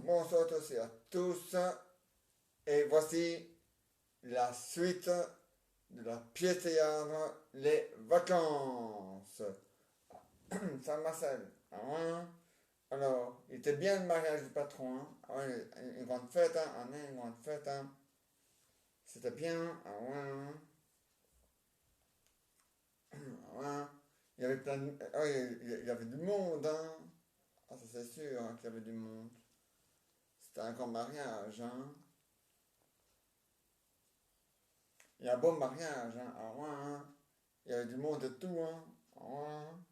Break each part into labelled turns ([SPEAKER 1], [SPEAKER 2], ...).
[SPEAKER 1] bonsoir à tous et à tous. Et voici la suite de la pièce théâtre Les Vacances. Saint-Marcel. Alors, il était bien le mariage du patron. Hein. Ah ouais, une grande fête, hein. Ah ouais, une grande fête. Hein. C'était bien. Ah ouais, hein. Ah ouais. Il y avait plein de... ah ouais, il y avait du monde. Hein. Ah, ça c'est sûr hein, qu'il y avait du monde. C'était un grand mariage. Hein. Il y a un beau mariage, hein. Ah ouais, hein. Il y avait du monde et tout, hein. Ah ouais, hein.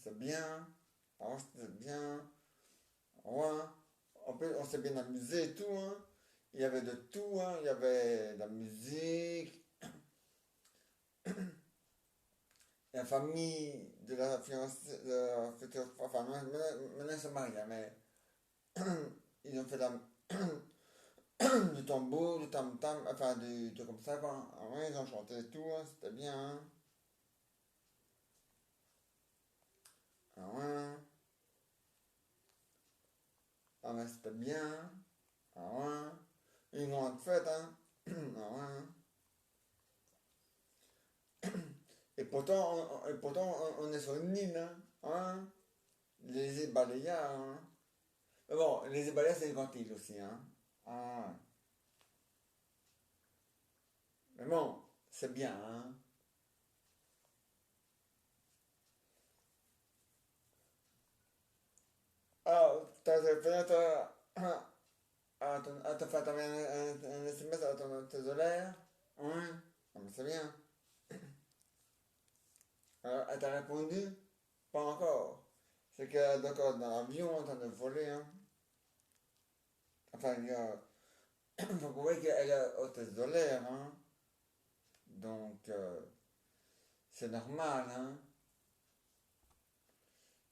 [SPEAKER 1] C'est bien. Ah ouais, c'était bien. Ah ouais, hein. On s'est bien amusé et tout, hein. Il y avait de tout, hein. Il y avait de la musique. La famille de la fiancée, de la future, enfin, maintenant ils sont mariés, mais ils ont fait du tambour, du tam-tam, enfin, du truc comme ça, quoi. Ah ouais, ils ont chanté et tout, hein. C'était bien, hein. Ah ouais, hein. Ah mais c'était bien. Ah ouais. Une grande fête, hein. Ah ouais. Et pourtant, on est sur une île, hein. Hein. Les Himalayas, hein. Mais bon, les Himalayas, c'est une grande île aussi, hein. Ah. Mais bon, c'est bien, hein. Alors, t'as fait t'as fait un SMS à ton trésorière. Ouais. Ah, mais c'est bien. Alors, elle t'a répondu? Pas encore. C'est qu'elle est encore dans l'avion en train de voler, hein. Enfin, vous voyez qu'elle est hôtesse de l'air, hein. Donc, c'est normal, hein.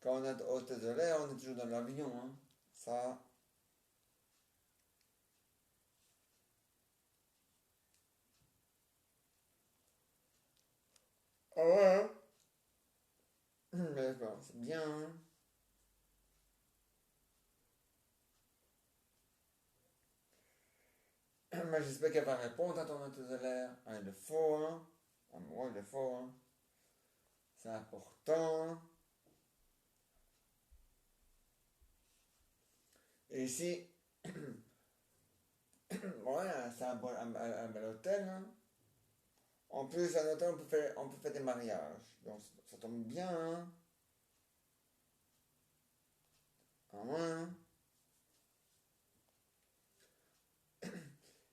[SPEAKER 1] Quand on est hôtesse de l'air, on est toujours dans l'avion, hein. Ça. Ah ouais, hein. Mais bon, c'est bien, hein. Mais j'espère qu'elle va répondre à ton hôtesse de l'air. Ah, il le faut, hein. Ah, moi, il le faut, hein. C'est important, hein. Et ici, ouais, c'est un bel hôtel, hein. En plus, à un hôtel, on peut faire des mariages. Donc, ça tombe bien, hein. Ah ouais, hein.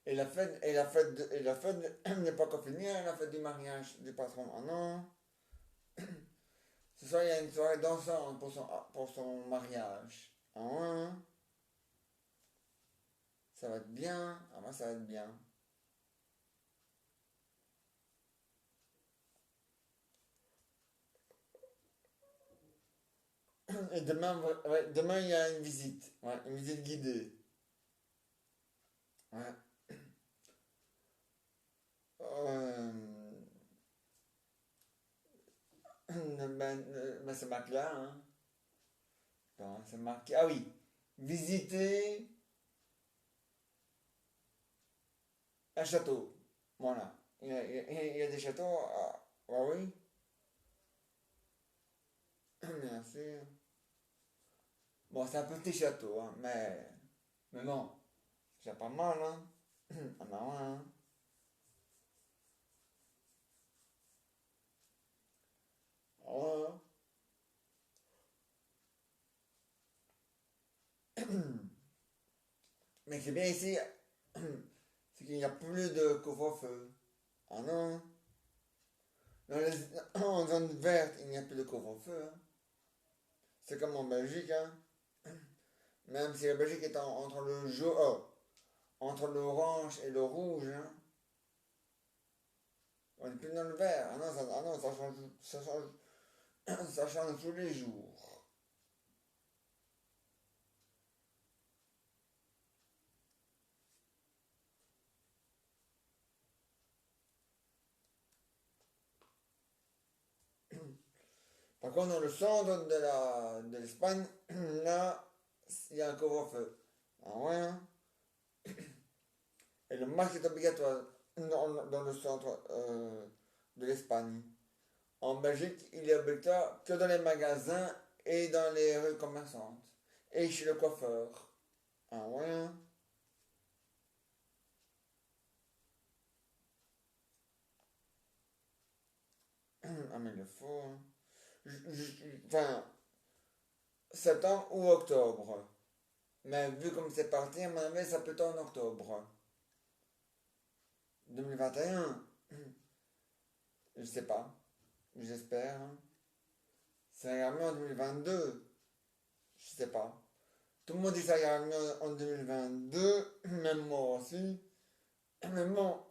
[SPEAKER 1] Et la fête n'est pas encore finie, hein, la fête du mariage du patron. Ah non. Ce soir, il y a une soirée dansante pour son mariage. Ah ouais, hein. Ça va être bien. Ah ouais, ça va être bien. Et demain, ouais, demain, il y a une visite. Ouais, une visite guidée. Ouais. Euh, ben, c'est marqué là, hein. Attends, c'est marqué. Ah oui. Visiter un château. Voilà. Il y a des châteaux. Ah oui. Bien sûr. Bon, c'est un petit château, hein, mais bon, c'est pas mal, hein. Ah ben ouais, hein. Ouais. Mais c'est bien ici, c'est qu'il n'y a plus de couvre-feu. Ah non. En zone verte, il n'y a plus de couvre-feu, hein. C'est comme en Belgique, hein. Même si la Belgique est entre l'orange et le rouge, hein. On n'est plus dans le vert. Ah non, ça change tous les jours. Par contre, dans le centre de l'Espagne, là, il y a un couvre-feu. Ah ouais, hein. Et le masque est obligatoire dans le centre de l'Espagne. En Belgique, il est obligatoire que dans les magasins et dans les rues commerçantes. Et chez le coiffeur. Ah ouais, hein. Ah mais il faut, hein. Enfin, septembre ou octobre. Mais vu comme c'est parti, à mon avis, ça peut être en octobre. 2021, je sais pas. J'espère, hein. Ça ira mieux en 2022. Je sais pas. Tout le monde dit que ça ira mieux en 2022, même moi aussi. Mais bon,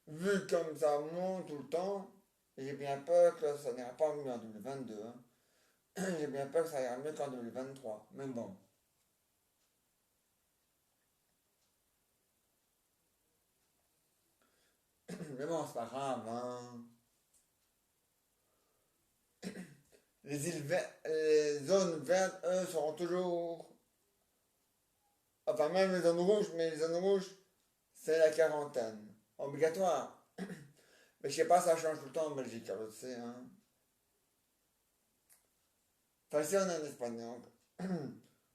[SPEAKER 1] vu comme ça monte tout le temps, j'ai bien peur que ça n'ira pas mieux en 2022, hein. J'ai bien peur que ça ira mieux qu'en 2023. Mais bon. Mais bon, c'est pas grave, hein. Les zones vertes, eux, seront toujours. Enfin, même les zones rouges, mais les zones rouges, c'est la quarantaine. Obligatoire. Mais je sais pas, ça change tout le temps en Belgique, alors tu sais, hein. Enfin, si on est en Espagne,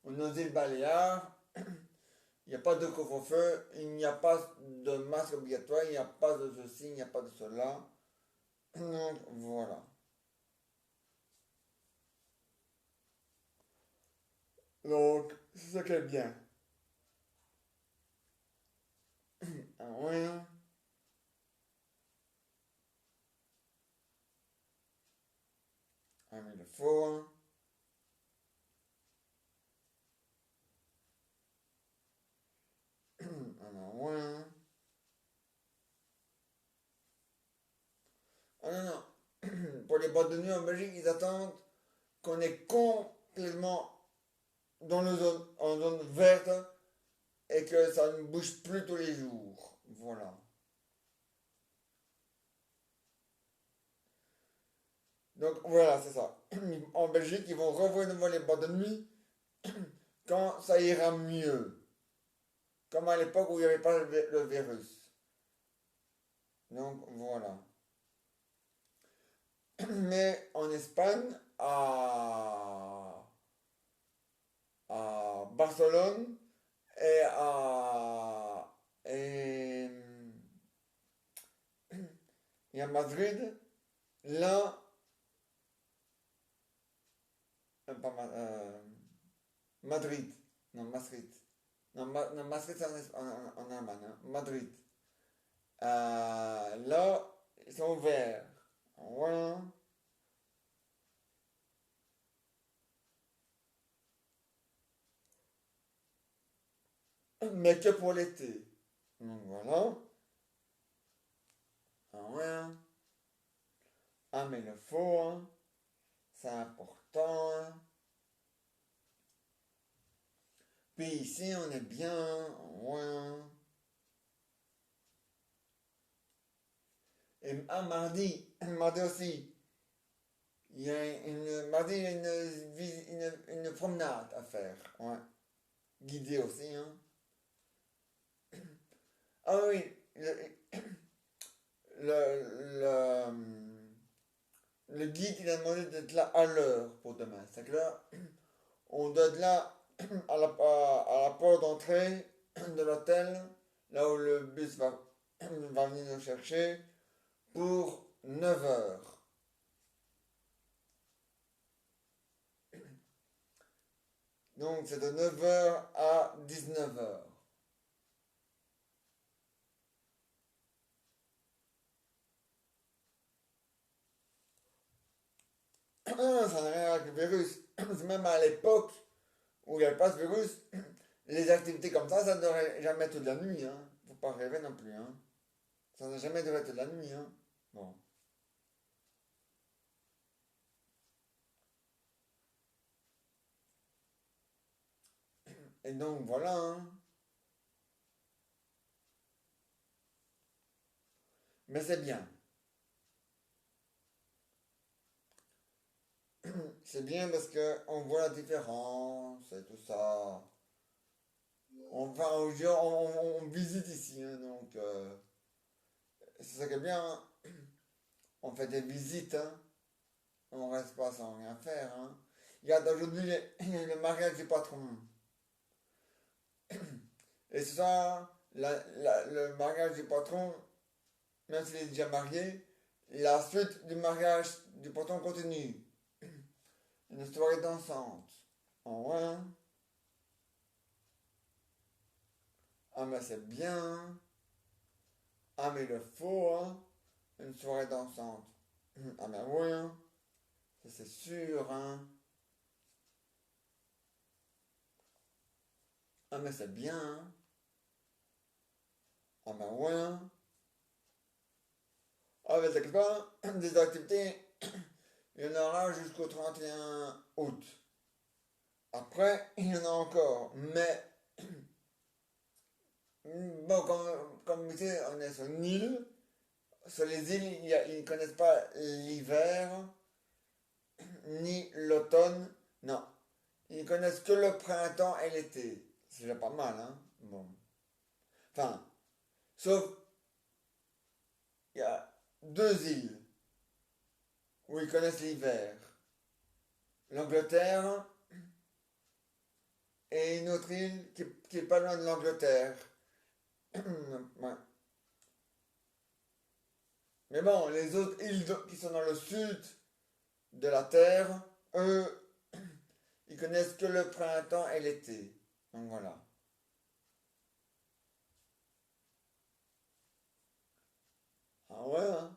[SPEAKER 1] on est aux îles Baléares, il n'y a pas de couvre-feu, il n'y a pas de masque obligatoire, il n'y a pas de ceci, il n'y a pas de cela. Donc, voilà. Donc, c'est ça qui est bien. Ah ouais, hein. Ah, mais il le faut, hein. Ah, non, ouais, hein. Ah non, non. Pour les boîtes de nuit en Belgique, ils attendent qu'on est complètement dans le zone, en zone verte et que ça ne bouge plus tous les jours. Voilà. Donc voilà, c'est ça. En Belgique, ils vont revoir de nouveau les boîtes de nuit quand ça ira mieux. Comme à l'époque où il n'y avait pas le virus. Donc voilà. Mais en Espagne, à Barcelone et, et à Madrid, là, pas Madrid, non, Madrid. Non, non, Madrid, c'est en Allemagne, hein. Madrid. Là, ils sont ouverts. Voilà. Mais que pour l'été. Donc voilà. Ah ouais, hein. Ah, mais il le faut, hein. C'est important, hein. Puis ici, on est bien, hein. Ouais, hein. Et mardi aussi. Mardi, il y a une promenade à faire. Ouais. Guidée aussi, hein. Ah oui, le, le guide, il a demandé d'être là à l'heure pour demain. C'est que là, on doit être là à la porte d'entrée de l'hôtel, là où le bus va venir nous chercher, pour 9 heures. Donc c'est de 9 heures à 19 heures. Ah, ça n'a rien à voir avec le virus. C'est même à l'époque où il n'y avait pas ce virus, les activités comme ça ne devrait jamais être de la nuit. Hein. Faut pas rêver non plus. Hein. Ça n'a jamais dû être de la nuit. Hein. Bon. Et donc voilà. Hein. Mais c'est bien. c'est bien parce que on voit la différence et tout ça. On va on visite ici, hein, donc c'est ça qui est bien, hein. On fait des visites, hein. On reste pas sans rien faire, hein. Regarde, aujourd'hui, le mariage du patron. Et ça, le mariage du patron, même s'il est déjà marié, la suite du mariage du patron continue. Une soirée dansante. En ouais. Ah, mais c'est bien. Ah, mais il faut, hein. Une soirée dansante. Ah, mais oui, hein. Ça, c'est sûr, hein. Ah, mais c'est bien, hein. Ah, mais oui, hein. Ah, mais t'inquiète pas, hein. Des activités, il y en aura jusqu'au 31 août. Après, il y en a encore. Mais, bon, comme tu sais, on est sur une île. Sur les îles, ils ne connaissent pas l'hiver, ni l'automne. Non. Ils connaissent que le printemps et l'été. C'est déjà pas mal, hein. Bon. Enfin, sauf, il y a deux îles où ils connaissent l'hiver. L'Angleterre et une autre île qui est pas loin de l'Angleterre. Ouais. Mais bon, les autres îles qui sont dans le sud de la Terre, eux, ils connaissent que le printemps et l'été. Donc voilà. Ah ouais, hein?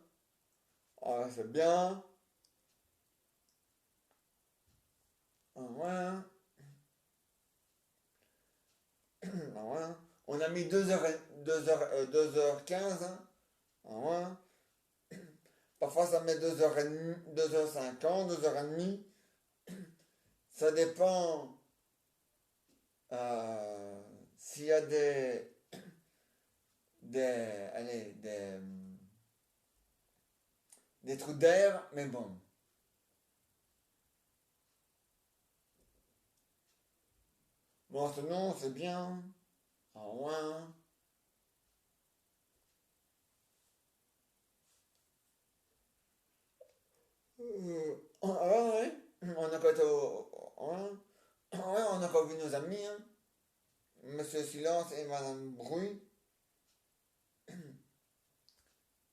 [SPEAKER 1] Ah, c'est bien. Ah ouais, hein? Ah ouais, hein? On a mis 2h15, hein? Ah ouais, hein? Parfois ça met 2h30, 2h50, 2h30. Ça dépend euh, s'il y a allez, des trous d'air, mais bon. Bon, sinon, c'est bien. Ah ouais, hein? Ah ouais, ouais. On a quand ouais. Ouais, on a encore vu nos amis, hein. Monsieur Silence et Madame Bruy.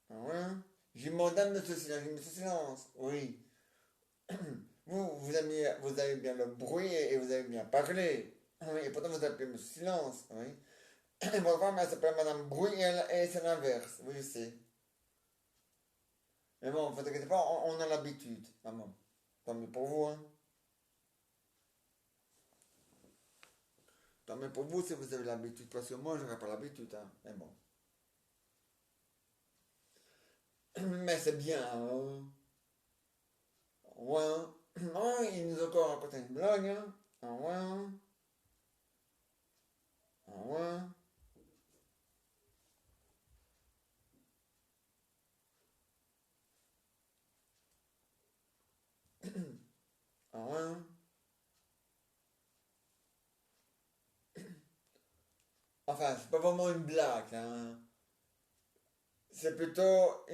[SPEAKER 1] Ah ouais, hein. J'ai demandé à Monsieur Silence, j'ai dit, Monsieur Silence, oui. Vous avez bien le bruit et vous avez bien parlé. Oui, et pourtant vous appelez Monsieur Silence, oui. Et votre femme, elle s'appelle Madame Bruy et c'est l'inverse, oui, je sais. Mais bon, ne vous inquiétez pas, on a l'habitude. Ah bon. Tant mieux pour vous, hein. Tant mieux pour vous si vous avez l'habitude, parce que moi, j'aurais pas l'habitude, hein. Mais bon. Mais c'est bien, hein. Ouais, hein. Ouais, il nous a encore raconté une blague, hein. Ah ouais, hein. Ah ouais. Ah ouais, hein. Enfin, c'est pas vraiment une blague, hein. C'est plutôt enfin,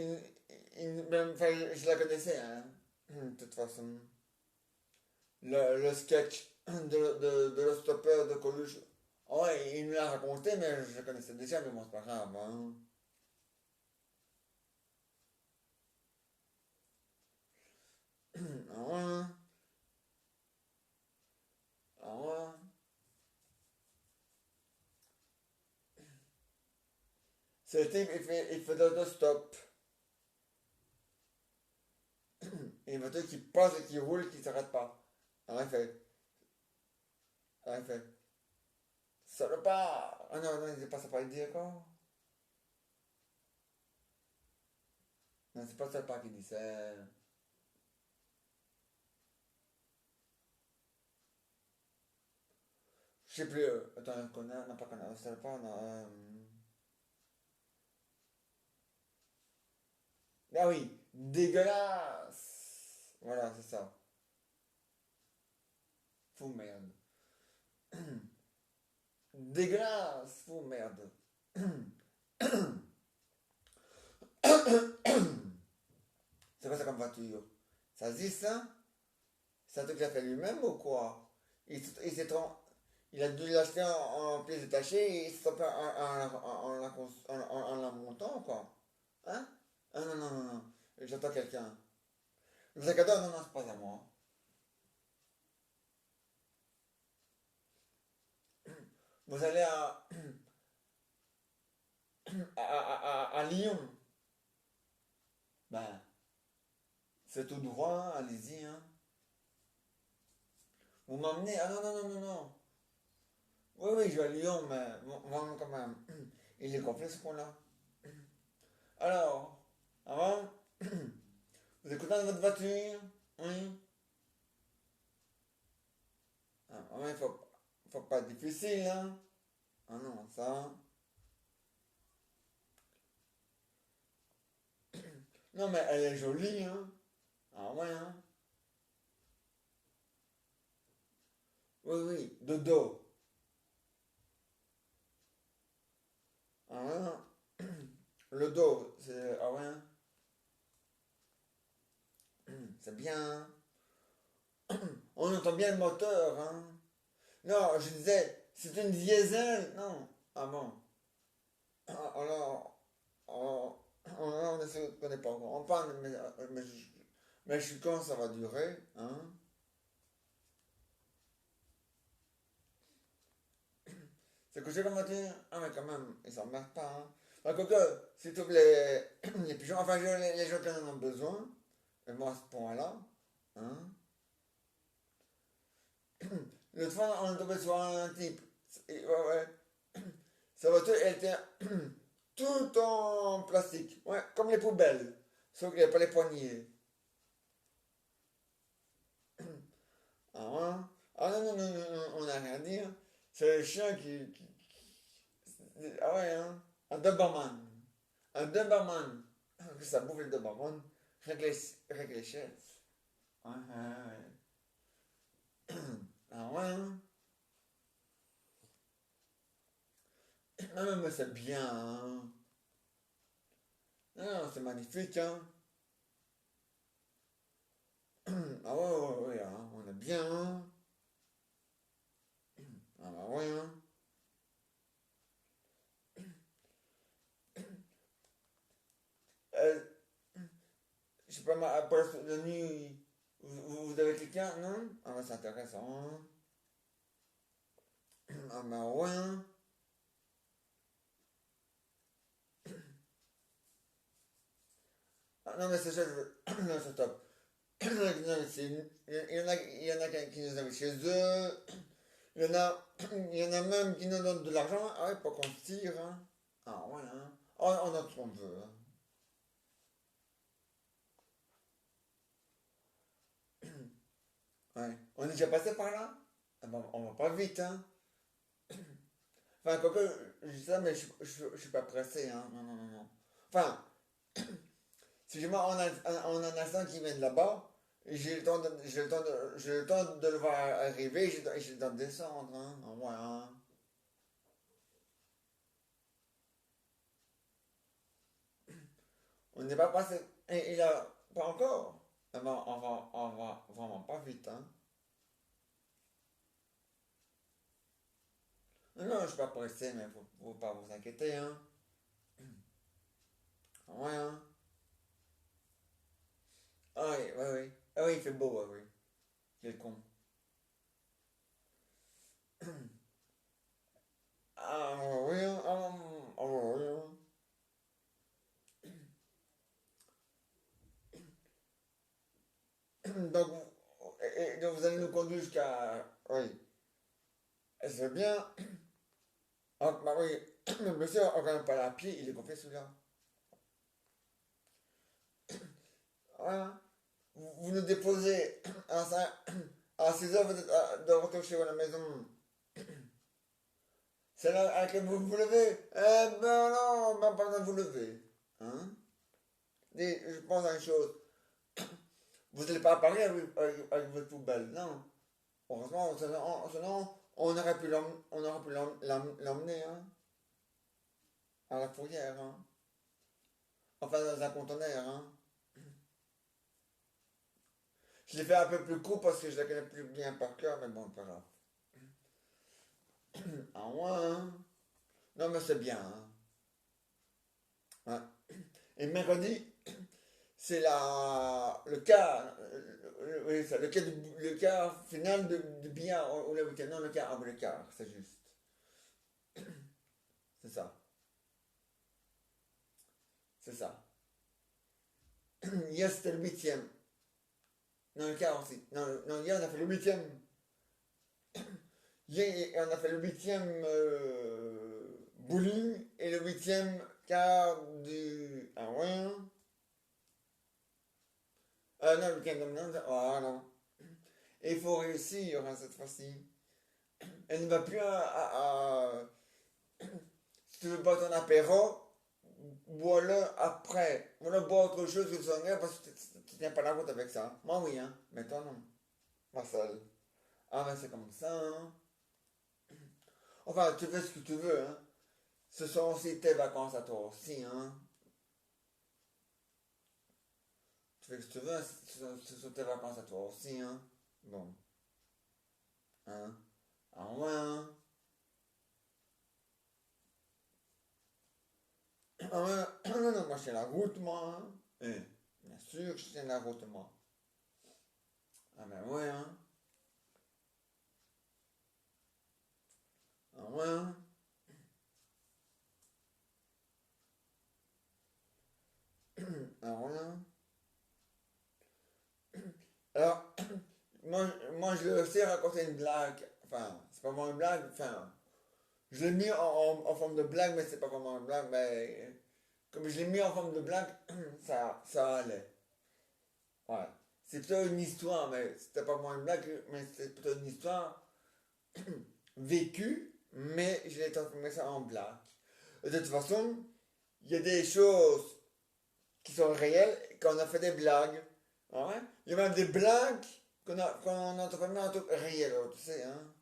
[SPEAKER 1] je la connaissais, hein. De toute façon. Le sketch de le stopper de Coluche. Oh, ouais, il me l'a raconté, mais je le connaissais déjà, mais bon, c'est pas grave, hein. Ah ouais, ah ouais. C'est le type, il fait l'autostop. Et une voiture qui passe et qui roule, qui s'arrête pas. Alors il fait, alors il fait, salopard! Ah non, non, il dit pas ça pas dire quoi. Non, c'est pas salopard qui dit, c'est. Je sais plus, attends, connard, non pas connard, salopard, non. Ah oui, dégueulasse! Voilà, c'est ça. fou merde. Dégueulasse, fou merde. C'est quoi ça comme voiture? Ça se dit ça? C'est un truc qu'il a fait lui-même ou quoi? Il s'est trom- il a dû l'acheter en pièces détachées et il s'est trompé en la montant quoi. Hein? Ah non, non, non, non. J'entends quelqu'un. Le sac à dos, non, non, c'est pas à moi. Vous allez à Lyon. Ben, c'est tout droit, allez-y, hein. Vous m'emmenez? Ah non, non, non, non, non. Oui, oui, je vais à Lyon, mais moi, quand même. Il est complet ce qu'on-là. Alors, avant, vous êtes content de votre voiture? Oui. Ah, ouais, faut pas être difficile, hein. Ah non, ça. Non, mais elle est jolie, hein. Ah ouais, hein. Oui, oui, de dos. Ah ouais, hein. Le dos, c'est. Ah ouais, hein. C'est bien. On entend bien le moteur, hein. Non, je disais, c'est une diesel. Non. Ah bon. Ah, alors, on ne se connaît pas encore. On parle, mais je suis quand ça va durer, hein. C'est que j'ai comme voiture. Ah, mais quand même, ils s'emmerdent pas, hein. Enfin, quoique, si tu ouvres les pigeons, enfin, les gens qui en ont besoin, et moi à ce point-là, hein. L'autre fois, on est tombé sur un type. Ouais, ouais. Sa voiture, elle était tout en plastique. Ouais, comme les poubelles. Sauf qu'il n'y avait pas les poignées. Ah, ouais. Ah non, non, non, non, non, on n'a rien à dire. C'est le chien ah ouais, hein. Un Doberman. Un Doberman. Que ça bouffe le Doberman. Rien que les chaises. Ouais, ouais, ouais. Ah ouais, hein. Non, mais c'est bien, hein. Non, non, c'est magnifique, hein. Ah ouais, ouais, ouais, hein. On est bien, hein. Ah bah ouais, hein. Euh, je sais pas, après la nuit, vous avez quelqu'un, non? Ah bah c'est intéressant, hein. Ah bah ouais, hein. Ah non, mais c'est ça, non, c'est top. Non, il y en a qui nous invitent chez eux. Il y en a, il y en a même qui nous donnent de l'argent. Ah ouais, pour qu'on se tire, hein. Ah ouais, hein. On a tout ce qu'on veut, hein. Ouais. On est déjà passé par là? Ah ben, on va pas vite, hein. Enfin, quoique, je dis ça, mais je suis pas pressé, hein. Non, non, non, non. Enfin, si jamais on a un instant qui vient de là-bas, j'ai le temps de le voir arriver, j'ai le temps de descendre, hein. Ah ouais, hein. On n'est pas passé. Et il a pas encore. Ah ben, on va vraiment pas vite, hein. Non, non, je suis pas pressé, mais faut pas vous inquiéter, hein. Ah ouais, hein. Ah oui, oui, oui. Ah oui, il fait beau, ouais, oui. Quel con. Ah oui, hein. Ah oui, hein. Donc, donc vous allez nous conduire jusqu'à. Oui. Et c'est bien. Ah, bah oui. Mais monsieur, on va quand même pas aller à pied, il est complet celui-là. Voilà. Vous nous déposez à 6 heures, vous êtes de retour chez vous à la maison. C'est là à laquelle vous vous levez. Eh ben non, ben pas besoin de vous lever. Hein? Je pense à une chose. Vous n'allez pas à Paris avec votre poubelle, non? Heureusement, sinon, on aurait pu l'emmener hein, à la fourrière. Hein. Enfin, dans un conteneur. Hein. Je l'ai fait un peu plus court parce que je la connais plus bien par cœur, mais bon, pas grave. Ah ouais, hein. Non, mais c'est bien. Hein. Ouais. Et mercredi, c'est le cas, oui, ça, le cas final de billard ou le week-end. Non, le cas, ah, oui, le quart, c'est juste. C'est ça. C'est ça. Hier, c'était le huitième. Non, le quart aussi. Non, non, hier, on a fait le huitième. Hier, on a fait le huitième bowling et le huitième quart du. Ah ouais? Ah non, le week-end dominant. Ah non. Et il faut réussir hein, cette fois-ci. Elle ne va plus si tu veux boire ton apéro, bois-le après. Voilà, bois autre chose que son air parce que tu tiens pas la route avec ça. Moi oui, hein. Mais toi non. Marcel. Ah mais c'est comme ça, hein. Enfin, tu fais ce que tu veux, hein. Ce sont aussi tes vacances à toi aussi, hein. Tu fais ce que tu veux, hein. Ce sont tes vacances à toi aussi, hein. Bon. Hein. Ah ouais, hein. Ah ouais. Non, non, moi je tiens la route, moi, hein. Bien sûr que je tiens la route, moi. Ah ben ouais, hein. Ah ouais, hein. Ah ouais, hein. Alors, moi je sais raconter une blague. Enfin, c'est pas vraiment une blague. Enfin, je l'ai mis en forme de blague, mais c'est pas vraiment une blague. Mais comme je l'ai mis en forme de blague, ça allait. Ouais. C'est plutôt une histoire, mais c'était pas vraiment une blague, mais c'est plutôt une histoire vécue, mais je l'ai transformé ça en blague. De toute façon, il y a des choses qui sont réelles et qu'on a fait des blagues. Ah ouais? Il y a même des blagues qu'on a transformées en trucs réels, tu sais, hein.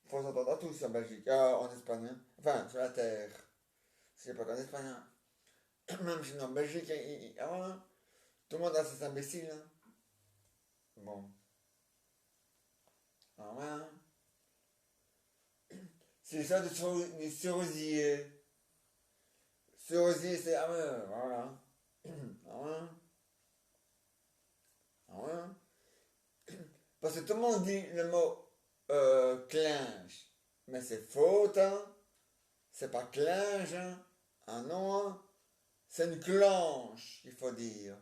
[SPEAKER 1] Faut s'entendre à tous en Belgique, en Espagne, hein. Enfin, sur la terre. Je sais pas qu'en Espagne, hein. Même si en Belgique, ah ouais, tout le monde a ses imbéciles, hein. Bon, ah ouais, hein. C'est ça de cerisier. Cerisier, c'est, ah ouais, voilà. Ah ouais, ah ouais. Parce que tout le monde dit le mot clinge. Mais c'est faute, hein. C'est pas clinge, hein. Ah non, hein. C'est une clenche, il faut dire.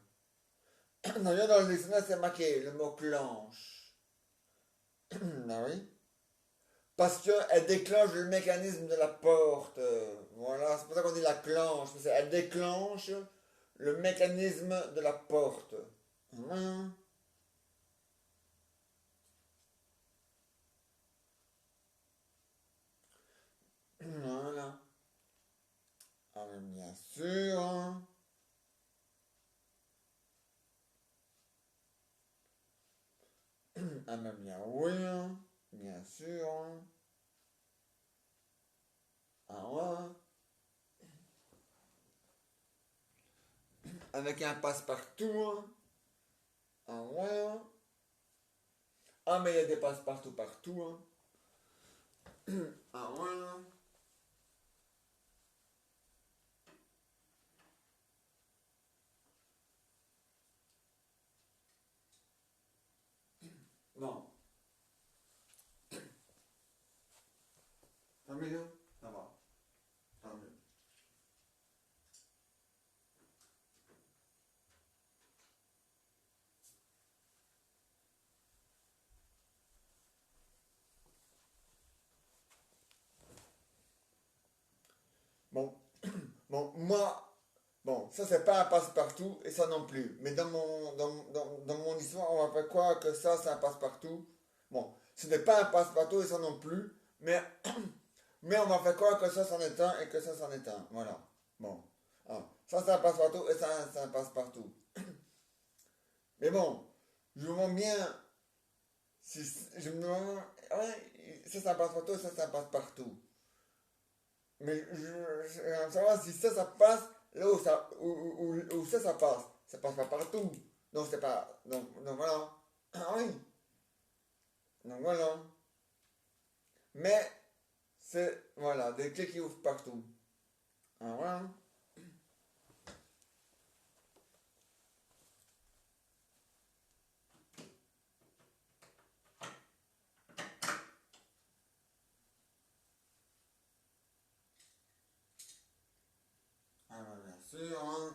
[SPEAKER 1] D'ailleurs, dans le dictionnaire, c'est marqué le mot clenche. Ah oui. Parce qu'elle déclenche le mécanisme de la porte. Voilà, c'est pour ça qu'on dit la clenche. Parce qu'elle déclenche le mécanisme de la porte. Hum, Voilà. Ah, mais bien sûr. Hein. Ah, mais bien oui. Hein. Bien sûr. Hein. Ah ouais. Avec un passe-partout. Hein. Ah ouais. Hein. Ah, mais il y a des passe-partout partout. Hein. Ah ouais. Hein. Non. Tant mieux. Ça va. Tant mieux. Bon. Bon, moi, bon, ça c'est pas un passe-partout et ça non plus. Mais dans mon histoire, on va faire croire que ça c'est un passe-partout. Bon, ce n'est pas un passe-partout et ça non plus. Mais, mais on va faire croire que ça c'en est un et que ça c'en est un. Voilà. Bon. Ah, ça c'est un passe-partout et ça c'est un passe-partout. Mais bon, je vois bien Si, je me demande, ouais, ça passe partout, ça passe partout. Mais je veux savoir si ça passe là où ça passe. Ça passe pas partout. Donc c'est pas. Donc voilà. Ah oui. Donc voilà. Mais c'est. Voilà, des clés qui ouvrent partout. Ah voilà. Ah bah, bien sûr, hein.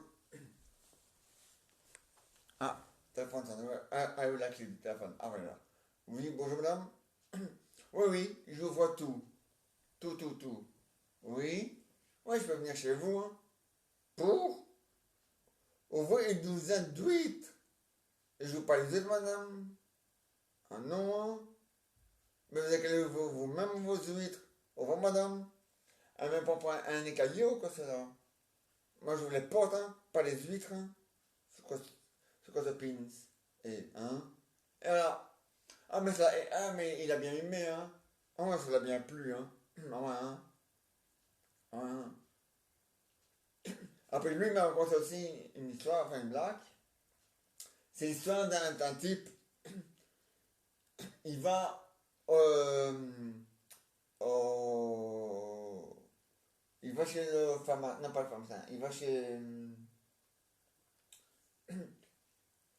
[SPEAKER 1] Ah, téléphone sonne. Ah oui, la clé du téléphone. Ah voilà. Oui, bonjour madame. Oui, oui, je vous vois tout. Tout, tout, tout. Oui. Oui, je peux venir chez vous, hein. Pour ouvrir une douzaine d'huîtres. Et je vous parle des huîtres, madame. Ah non, hein. Mais vous avez vous-même vos huîtres. Au revoir, madame. Ah, même pas pour un écaillé ou quoi, c'est là. Moi, je vous les porte, hein. Pas les huîtres, hein. C'est quoi ce pins? Et, hein. Et alors. Ah, mais ça, ah, mais il a bien aimé, hein. Ah, ouais, ça l'a bien plu, hein. Ah, ouais, hein. Ah, ouais, hein. Après, lui, il m'a raconté aussi une histoire, enfin une blague. C'est l'histoire d'un type. Il va au, il va chez le pharmacien, non pas le pharmacien, il va chez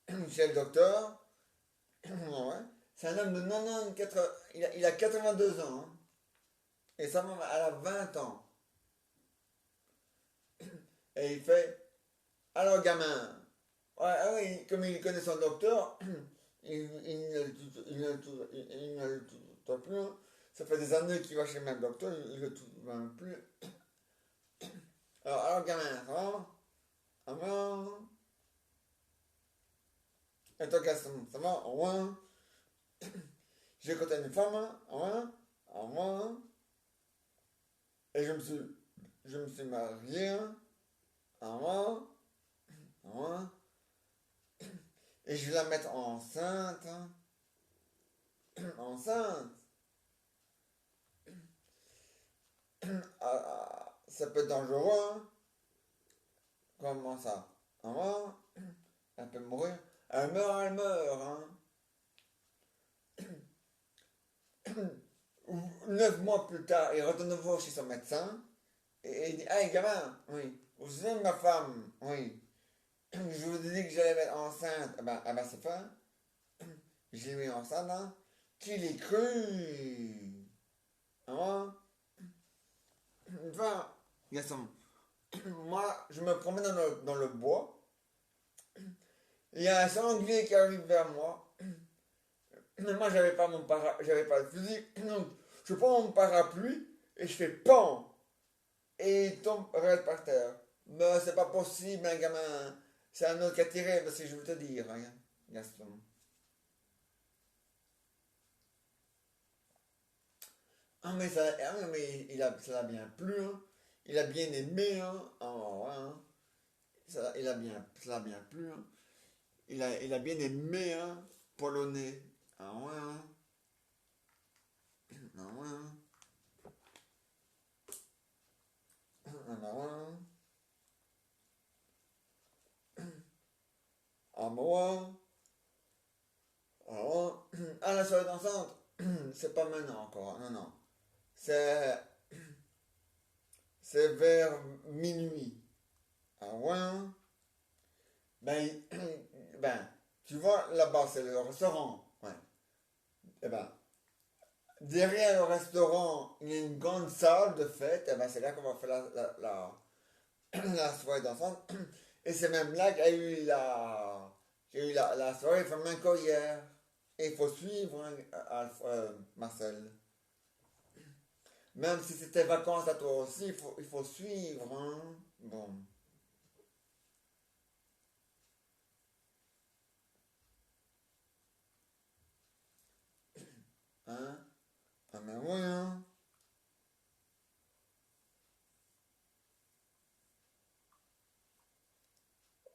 [SPEAKER 1] le docteur. Ouais. C'est un homme de 90, il a 82 ans, hein. Et sa maman, elle a 20 ans. Et il fait, alors gamin, ouais, ah oui, comme il connaît son docteur, il ne le tutoie plus, hein. Ça fait des années qu'il va chez le même docteur, il ne le tutoie plus. Alors gamin, ça va? Ah bon? Et toi, Gaston, ça va? Ouais. J'ai côtoyé une femme, hein? Ouais. Ah ouais. Et je me suis marié, hein? Ah ouais. Ah ouais. Et je vais la mettre enceinte, hein? Enceinte. Ça peut être dangereux, hein? Comment ça? Ah ouais. Elle peut mourir. Elle meurt, hein? 9 mois plus tard, il retourne voir chez son médecin. Et il dit, hey gamin, oui. Vous savez ma femme? Oui. Je vous ai dit que j'allais être enceinte. Ah ben c'est fait. J'ai mis enceinte, hein. Qui l'est cru? Hein? Enfin, garçon, moi, je me promène dans le bois. Il y a un sanglier qui arrive vers moi. Mais moi, j'avais pas de fusil. Donc, je prends mon parapluie et je fais PAN! Et il tombe raide par terre. Mais c'est pas possible, un gamin. C'est un autre qui a tiré, parce que je veux te dire, hein, Gaston. Ah mais ça l'a bien plu, hein. Il a bien aimé, hein. Oh, ouais, hein. Ça l'a bien plu, hein. Il a bien aimé, hein. Polonais. Ah ouais, hein. Ah ouais, hein. Ah bah ouais, hein. Ah bah ouais, hein. Ah ouais. Ah, la soirée dansante, c'est pas maintenant encore, non, non. C'est, c'est vers minuit. Ah ouais, hein. Ben, ben, tu vois, là-bas, c'est le restaurant. Ouais. Eh ben, derrière le restaurant, il y a une grande salle de fête. Et ben, c'est là qu'on va faire la soirée d'enfants. Et c'est même là qu'il y a eu la soirée flamenco hier. Et il faut suivre, hein, Marcel. Même si c'était vacances à toi aussi, il faut suivre, hein. Bon. Hein? Ah mais oui, hein.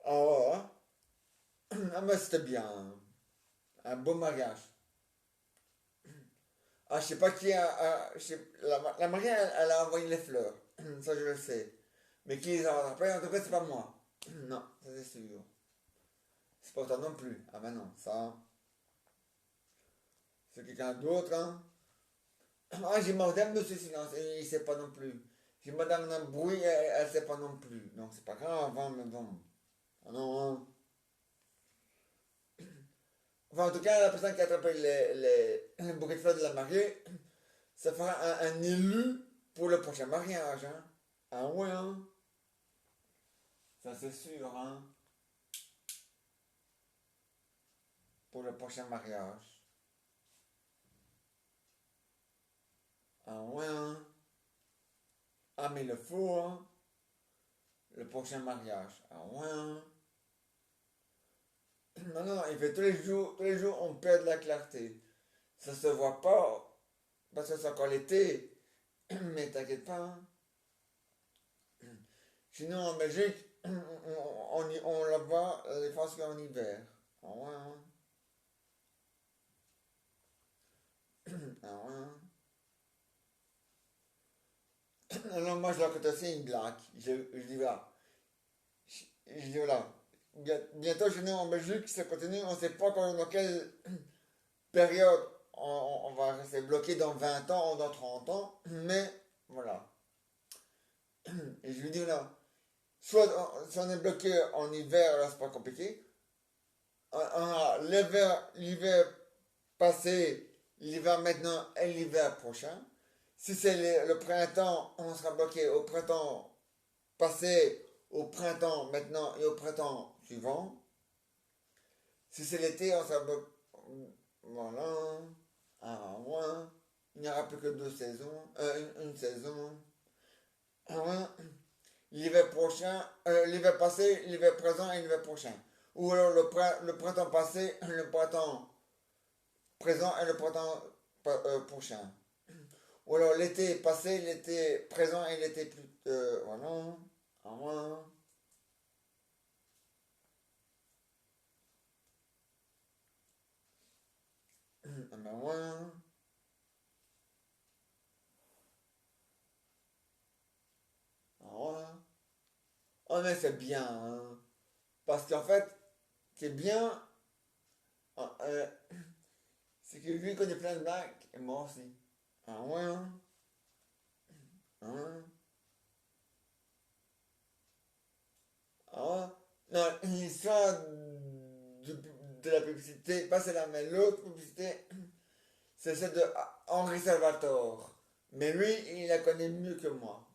[SPEAKER 1] Ah ouais, hein. Ah mais c'était bien, hein. Un beau mariage. Ah, je sais pas qui la mariée, elle a envoyé les fleurs. Ça, je le sais. Mais qui les a rattrapées, en tout cas, c'est pas moi. Non, ça c'est sûr. C'est pas toi non plus. Ah ben non, ça, c'est quelqu'un d'autre, hein. Ah, j'ai Madame de ce silence, et il sait pas non plus. J'ai Madame d'un bruit, elle sait pas non plus. Donc c'est pas grave, hein, mais bon. Ah non, hein. Enfin, en tout cas, la personne qui a attrapé les bouquets de fleurs de la mariée, ça fera un élu pour le prochain mariage, hein. Ah ouais, hein. Ça c'est sûr, hein. Pour le prochain mariage. Ah ouais, hein. Ah mais le faut, hein. Le prochain mariage. Ah ouais, hein. Non, non, il fait tous les jours, on perd de la clarté. Ça se voit pas, parce que c'est encore l'été. Mais t'inquiète pas, hein. Sinon, en Belgique, on la voit les fois qu'en hiver. Ah ouais, hein. Ah ouais, hein. Alors moi, je la côte aussi une blague. Je dis voilà. Je dis voilà. Bientôt chez nous en Belgique, ça continue. On ne sait pas dans quelle période on va rester bloqué dans 20 ans ou dans 30 ans. Mais voilà. Et je lui dis voilà. Soit si on est bloqué en hiver, là c'est pas compliqué. L'hiver passé, l'hiver maintenant et l'hiver prochain. Si c'est le printemps, on sera bloqué au printemps passé, au printemps maintenant et au printemps suivant. Si c'est l'été, on sera bloqué. Voilà. Ah, ouais. Il n'y aura plus que deux saisons. Une saison. Ah, ouais. L'hiver prochain, l'hiver passé, l'hiver présent et l'hiver prochain. Ou alors le printemps passé, le printemps présent et le printemps prochain. Ou alors l'été passé, l'été présent et l'été plus. Voilà. Ah, ouais. Ah, ben ouais. Ah, ouais. Oh, mais c'est bien, hein. Parce qu'en fait, c'est bien, euh, c'est que lui connaît plein de blagues, et moi aussi. Ah ouais, hein. Ah ouais. Ah ouais. Non, l'histoire de, de la publicité, pas celle-là, mais l'autre publicité, c'est celle de Henri Salvatore. Mais lui, il la connaît mieux que moi.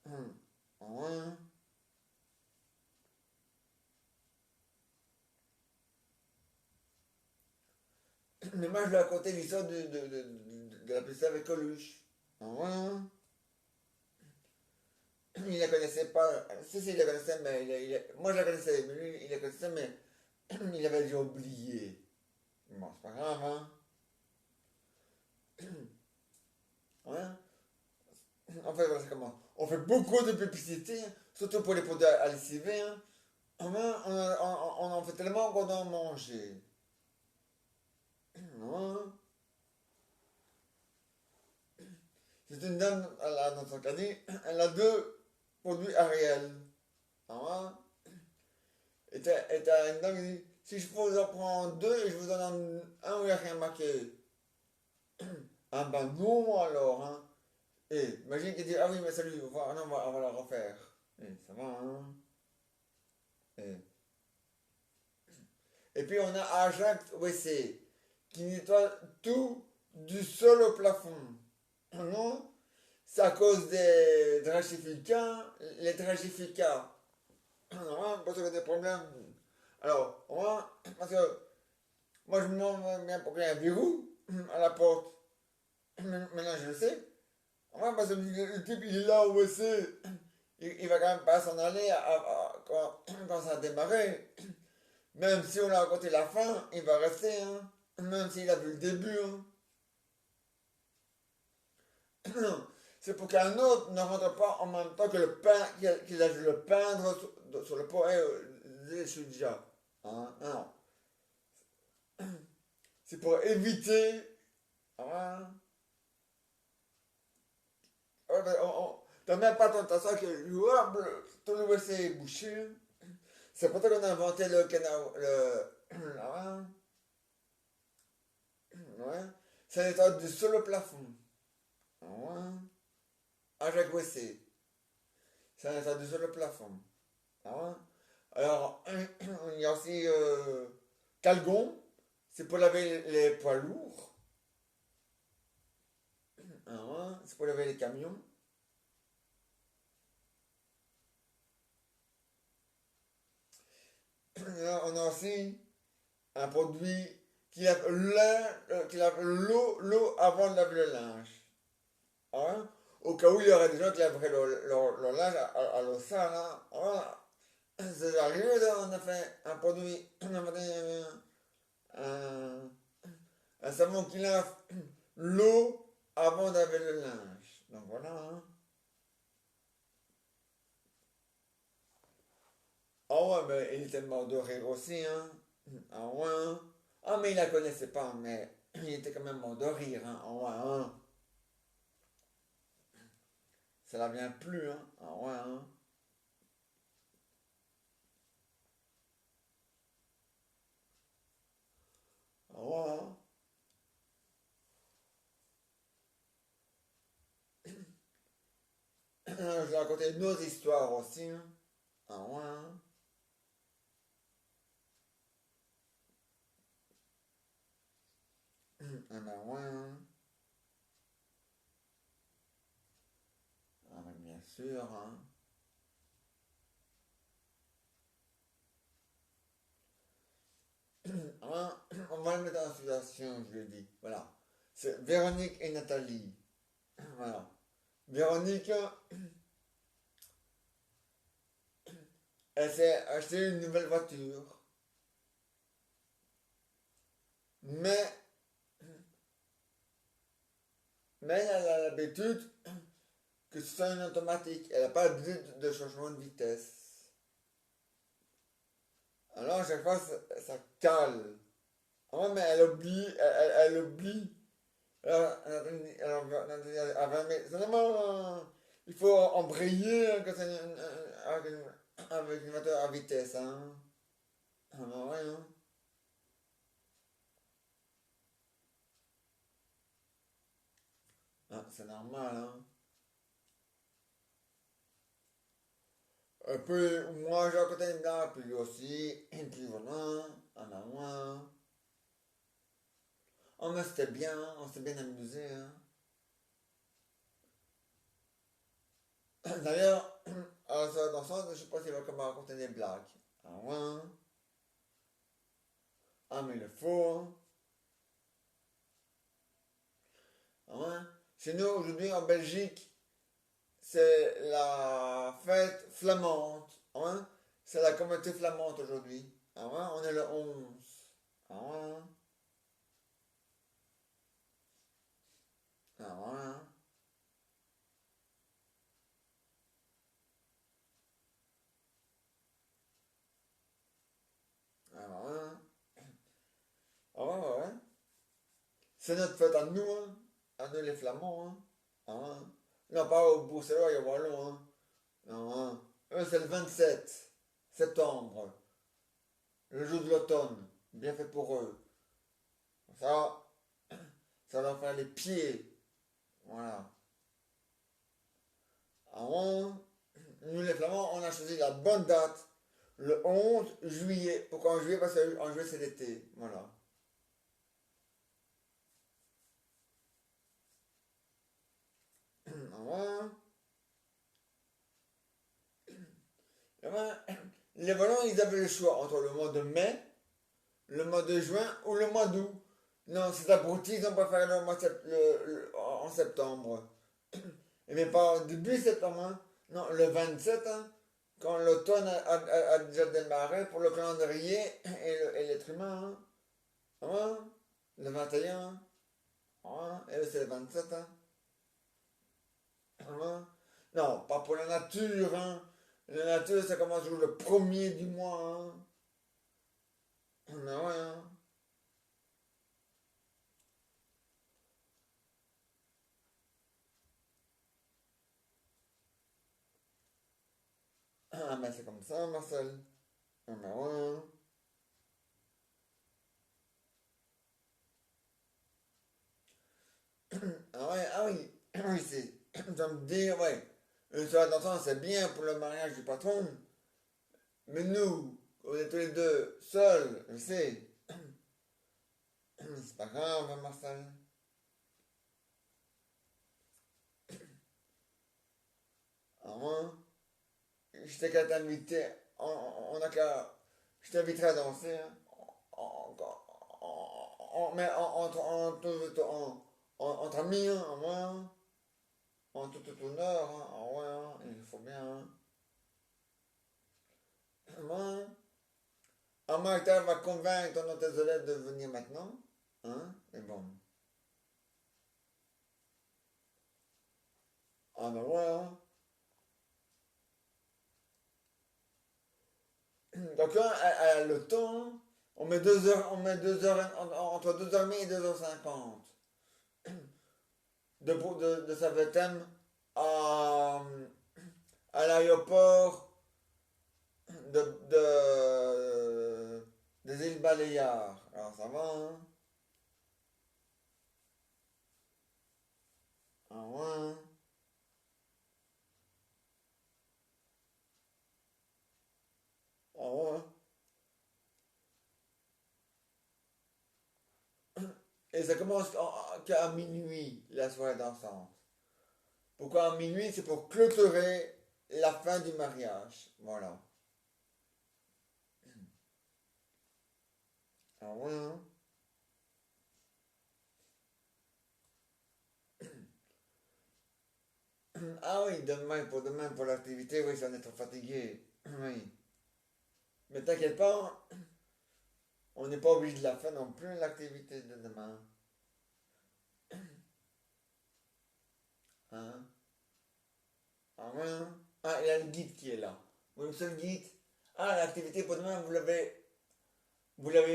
[SPEAKER 1] Ah ouais. Mais moi, je lui ai raconté l'histoire de la publicité avec Coluche. Ah ouais. Il la connaissait pas. Si, si, il la connaissait, mais moi je la connaissais, mais lui, il la connaissait, mais il avait déjà oublié. Bon, c'est pas grave, hein. Ouais. En fait, voilà, c'est comment. On fait beaucoup de publicité, hein, surtout pour les produits à lessiver. Hein. Ouais, on en fait tellement qu'on doit en manger. Ouais. C'est une dame, dans son caddie, elle a deux produits Ariel. Ouais. Et t'as une dame qui dit, si je vous en prends deux et je vous en donne un où il n'y a rien marqué. Ah ben non alors, hein. Et imagine qu'il dit, ah oui, mais salut, non, on va la refaire. Ça va, hein. Et, et puis on a Ajax WC qui nettoie tout du sol au plafond. Non, c'est à cause des dragificats, les dragificats. Non, parce qu'il y a des problèmes. Alors, moi, parce que moi je me demande bien pourquoi il y a un verrou à la porte. Maintenant je le sais. Ouais, parce que le type, il est là au WC. Il va quand même pas s'en aller quand ça a démarré. Même si on a raconté la fin, il va rester. Hein. Même s'il a vu le début. Hein. C'est pour qu'un autre ne rentre pas en même temps que le pain, qu'il a dû le peindre sur le pot. Je suis déjà. Hein. Non. C'est pour éviter. Hein. t'as même pas ton tasson tout le WC est bouché. C'est pour ça qu'on a inventé le canal. Ah ouais. Ouais. Ça nettoie du sur le plafond. Ah ouais. À chaque WC. Ça nettoie du sur le plafond. Ah ouais. Alors, il y a aussi Calgon. C'est pour laver les poids lourds. Ah ouais. C'est pour laver les camions. On a aussi un produit qui lave l'eau avant de laver le linge. Hein? Au cas où il y aurait des gens qui laveraient leur linge à l'eau sale. Hein? Voilà. C'est arrivé, là, on a fait un produit, on a fait un, un savon qui lave l'eau avant de laver le linge. Donc voilà. Hein? Ah ouais, mais il était mort de rire aussi. Hein? Ah ouais. Hein? Ah, mais il la connaissait pas, mais il était quand même mort de rire. Hein? Ah ouais. Hein? Ça la vient plus. Hein? Ah ouais. Hein? Ah ouais. Hein? Je vais raconter nos histoires aussi. Hein? Ah ouais. Hein? Ah ben ouais. Hein? Ah ben bien sûr. Hein? Hein? On va le mettre en situation, je lui ai dit. Voilà. C'est Véronique et Nathalie. Voilà. Véronique, elle s'est acheté une nouvelle voiture. Mais, mais elle a l'habitude que ce soit une automatique. Elle n'a pas de changement de vitesse. Alors, à chaque fois, ça cale. Ah, mais elle oublie, elle oublie. Alors, mais seulement, il faut embrayer hein, avec une voiture à vitesse. Hein. Ah, bah ouais, hein. Ah, c'est normal. Hein. Et puis, moi, j'ai à côté de là, puis lui aussi, et puis voilà, ah, bah ouais. Hein. Oh, mais c'était bien, hein, on s'est bien amusé. Hein. D'ailleurs, dans ce sens, je sais pas s'il va comment raconter des blagues. Ah ouais. Hein. Ah, mais il le faut. Hein. Ah ouais. Chez nous, aujourd'hui, en Belgique, c'est la fête flamande. Hein? C'est la communauté flamande aujourd'hui. Ah ouais, on est le 11. Ah ouais. Ah ouais. Ah ouais. Ah ouais, ouais. Ouais. C'est notre fête à nous, hein. À nous les flamands, hein. Ah ouais. Non, pas au Bruxellois et au Wallon, hein. Non, hein. Eux, c'est le 27 septembre, le jour de l'automne. Bien fait pour eux. Ça, ça va faire les pieds. Voilà. Ah ouais. Nous les Flamands, on a choisi la bonne date, le 11 juillet. Pourquoi en juillet? Parce qu'en juillet c'est l'été. Voilà. Ah ouais. Les Wallons, ils avaient le choix entre le mois de mai, le mois de juin ou le mois d'août. Non, c'est abrutis, ils ont préféré le mois en septembre. Et mais pas début septembre, hein. Non, le 27, hein, quand l'automne a déjà démarré pour le calendrier et l'être humain. Hein. Ah ouais. Le 21. Ah ouais. Et c'est le 27. Hein. Hein. Non, pas pour la nature. Hein. La nature, ça commence toujours le premier du mois. Hein. Mais ouais. Hein. Ah, mais c'est comme ça, Marcel. Ah, mais ouais. Ah oui, oui, c'est. Ça me dit, ouais. Une soirée d'enfant, c'est bien pour le mariage du patron. Mais nous, on est tous les deux seuls, je sais. C'est pas grave, hein, Marcel. Ah, moi, je t'ai qu'à t'inviter. On a qu'à. Je t'inviterai à danser. Hein. Mais entre amis, hein, ouais, hein. En tout honneur, hein, ah ouais, hein, il faut bien. Hein. Ouais. À moins que tu va convaincre ton hôtesse de l'aide de venir maintenant. Hein? Mais bon. Ah ben ouais, hein. Donc là, le temps, on met 2 heures, entre 2h30 et 2h50 de Zaventem à, à l'aéroport des îles Baléares. Alors ça va, hein? Ah ouais, hein. Ah ouais. Et ça commence qu'à minuit, la soirée dansante. Pourquoi à minuit? C'est pour clôturer la fin du mariage. Voilà. Ah ouais, hein? Ah oui, demain, pour l'activité, oui, ça en est trop fatigué. Oui. Mais t'inquiète pas, on n'est pas obligé de la faire non plus, l'activité de demain. Hein? Ah ouais, hein? Ah, il y a le guide qui est là. Oui, monsieur le guide. Ah, l'activité pour demain, vous l'avez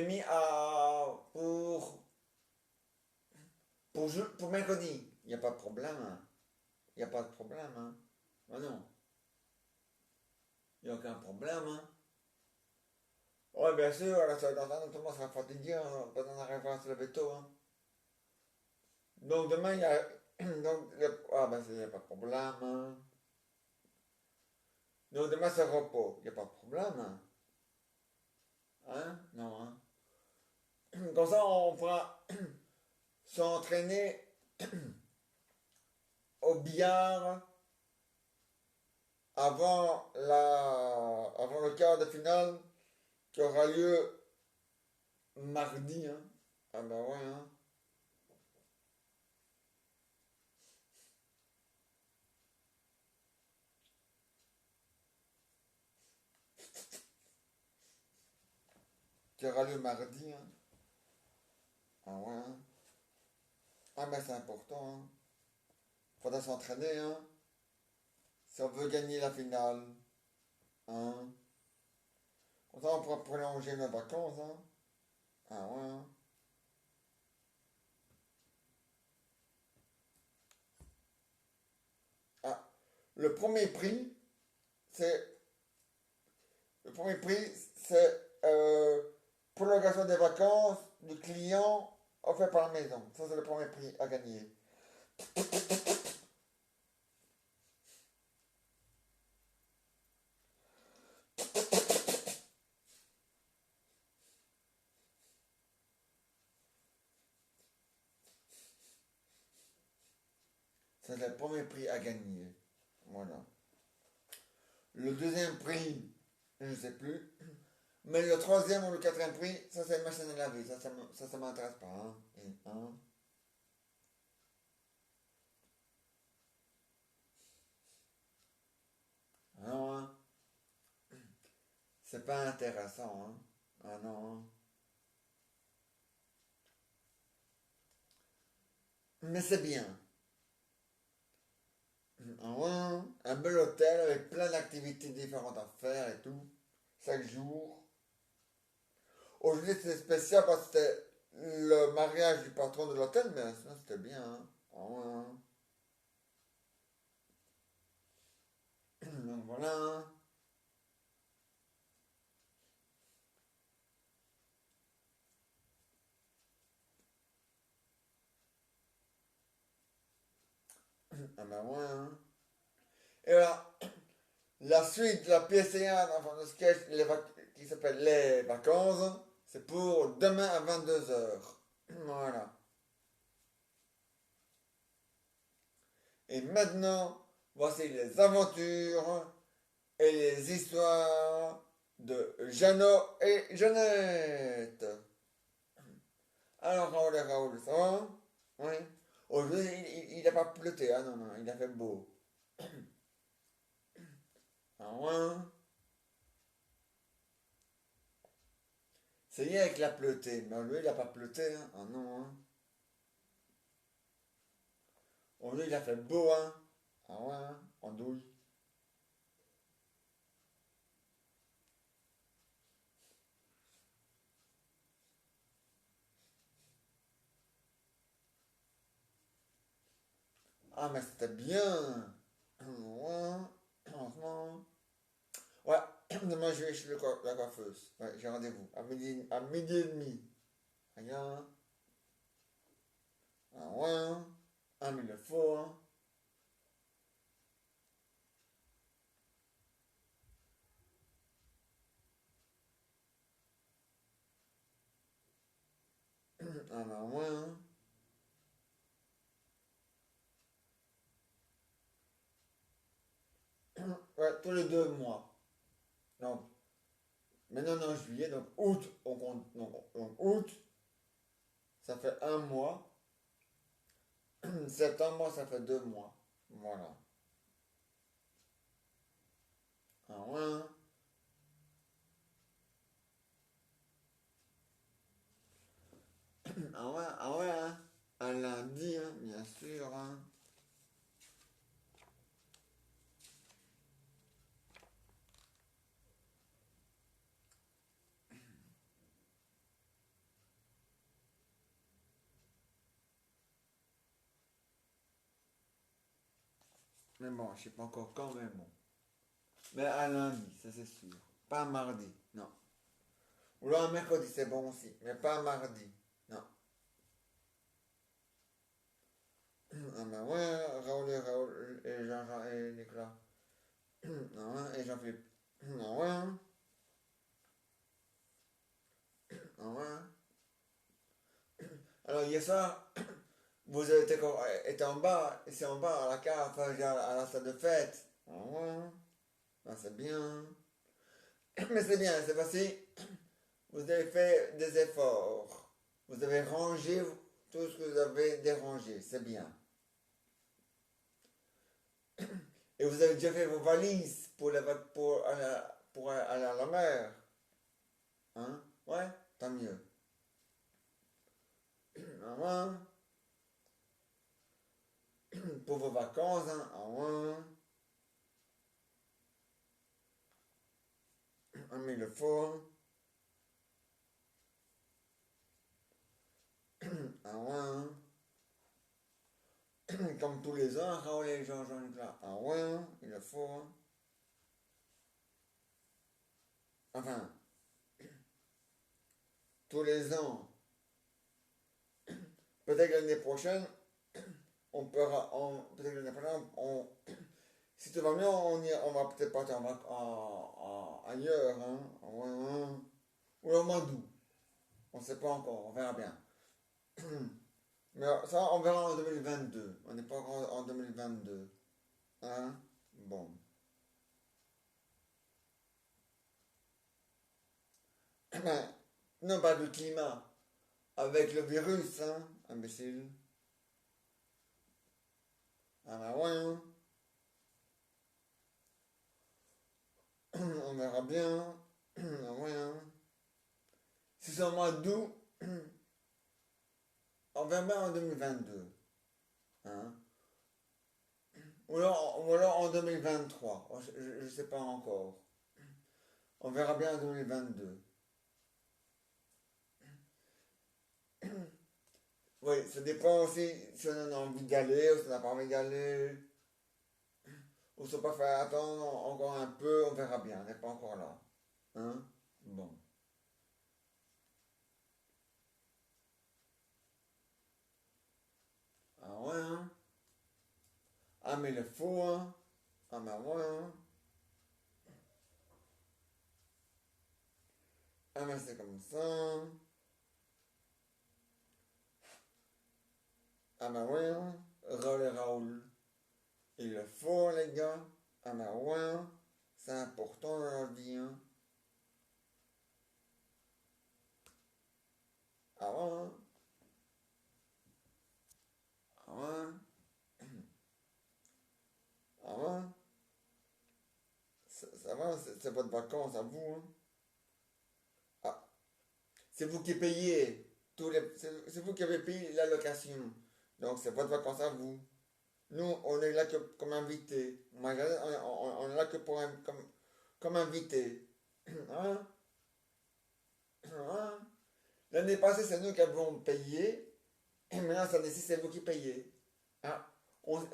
[SPEAKER 1] mis pour mercredi. Il n'y a pas de problème, hein. Il n'y a pas de problème, hein. Ah non, il n'y a aucun problème, hein. Ouais, bien sûr, à la soirée d'entendre, tout le monde sera fatigué, hein, quand on arrivera à se lever tôt, hein. Donc demain, il y a. Donc, ah ben, il n'y a pas de problème, hein. Donc demain, c'est repos, il n'y a pas de problème, hein. Hein? Non, hein. Comme ça, on pourra s'entraîner au billard avant le quart de finale qui aura lieu mardi, hein. Ah ben ouais, hein. Qui aura lieu mardi, hein. Ah ouais, hein. Ah ben c'est important, hein. Faudra s'entraîner, hein. Si on veut gagner la finale, hein. Comme ça, on pourra prolonger nos vacances, hein. Ah ouais, hein. Ah, le premier prix, c'est le premier prix, c'est prolongation des vacances du client offert par la maison. Ça, c'est le premier prix à gagner. C'est le premier prix à gagner. Voilà. Le deuxième prix, je ne sais plus. Mais le troisième ou le quatrième prix, ça c'est une machine à laver. Ça m'intéresse pas. Hein. Hein. Ah non, hein. C'est pas intéressant. Hein. Ah non. Hein. Mais c'est bien. Ah ouais, hein. Un bel hôtel avec plein d'activités différentes à faire et tout. Chaque jour. Aujourd'hui c'était spécial parce que c'était le mariage du patron de l'hôtel, mais sinon c'était bien. Hein. Ah ouais, hein. Donc voilà. Hein. Ah ben ouais, hein. Et voilà, la suite, la pièce 1 dans le sketch qui s'appelle Les Vacances, c'est pour demain à 22 h. Voilà. Et maintenant, voici les aventures et les histoires de Jeannot et Jeannette. Alors Raoul et Raoul, ça va? Oui. Aujourd'hui, il n'a pas pleuté, ah non, non, il a fait beau. Ah ouais. C'est hier qu'il a pleuté, mais lui, il n'a pas pleuté, hein. Ah non, hein. Aujourd'hui, il a fait beau, hein. Ah ouais, hein, en douille. Ah, mais c'était bien. Ouais, franchement. Ouais, demain je vais chez la coiffeuse. Ouais, j'ai rendez-vous à midi et demi. Rien. Ah ouais, hein. Ah, mais il le faut, hein. Ah bah ouais, hein. Ouais, tous les 2 mois. Donc, maintenant en juillet, donc août, on compte. Donc août, ça fait 1 mois. Septembre, ça fait 2 mois. Voilà. Ah ouais, hein. Ah ouais, hein. Un lundi, hein, bien sûr, hein. Mais bon, je sais pas encore quand, mais bon. Mais un lundi, ça c'est sûr. Pas un mardi, non. Ou là, un mercredi, c'est bon aussi, mais pas un mardi. Non. Ah ben ouais, Raoul et Jean-Jean et Nicolas. Ah ouais, et Jean-Philippe. Ah ouais, hein. Ah ouais, hein. Alors hier soir, vous avez été en bas, ici en bas, à la cave, enfin, à la salle de fête. Ah ouais, hein. Ah, c'est bien. Mais c'est bien, c'est facile. Vous avez fait des efforts. Vous avez rangé tout ce que vous avez dérangé. C'est bien. Et vous avez déjà fait vos valises pour aller à la mer. Hein? Ouais, tant mieux. Ah ouais. Pour vos vacances, hein? Ah ouais. Ah mais il le faut, hein. Ah ouais, hein. Comme tous les ans, Raoul et Jean-Nicolas. Ah ouais, hein. Il le faut, hein. Enfin, tous les ans. Peut-être que l'année prochaine, peut-être que l'année prochaine, si tout va bien, on va peut-être partir ailleurs, hein. Ah ouais, hein. Ou au mois d'août. On ne sait pas encore, on verra bien. Mais ça, on verra en 2022. On n'est pas encore en 2022. Hein? Bon. Non, pas du climat. Avec le virus, hein, imbécile. Ah bah ouais, hein. On verra bien. Ah ouais, hein. Si c'est au mois d'août, on verra bien en 2022. Hein? Ou alors en 2023. Je ne sais pas encore. On verra bien en 2022. Oui, ça dépend aussi si on a envie d'y aller ou si on n'a pas envie d'y aller. Ou si on peut faire attendre encore un peu, on verra bien. On n'est pas encore là. Hein? Bon. Ah ouais, hein? Ah, mais le faux, hein. Ah, mais ouais, hein. Ah, mais c'est comme ça. Ah, mais ouais, hein. Raoul et Raoul. Il le faut, les gars. Ah, mais ouais, hein. C'est important dans la vie, hein. Ah, ouais, hein. Ah, ouais. Ah, ouais. Ça va, c'est votre vacances à vous, hein. Ah, c'est vous qui payez. C'est vous qui avez payé la location. Donc, c'est votre vacances à vous. Nous, on est là que comme invité. On est là que comme invité. Hein? Hein? L'année passée, c'est nous qui avons payé. Et maintenant, cette année-ci, c'est vous qui payez. Ah,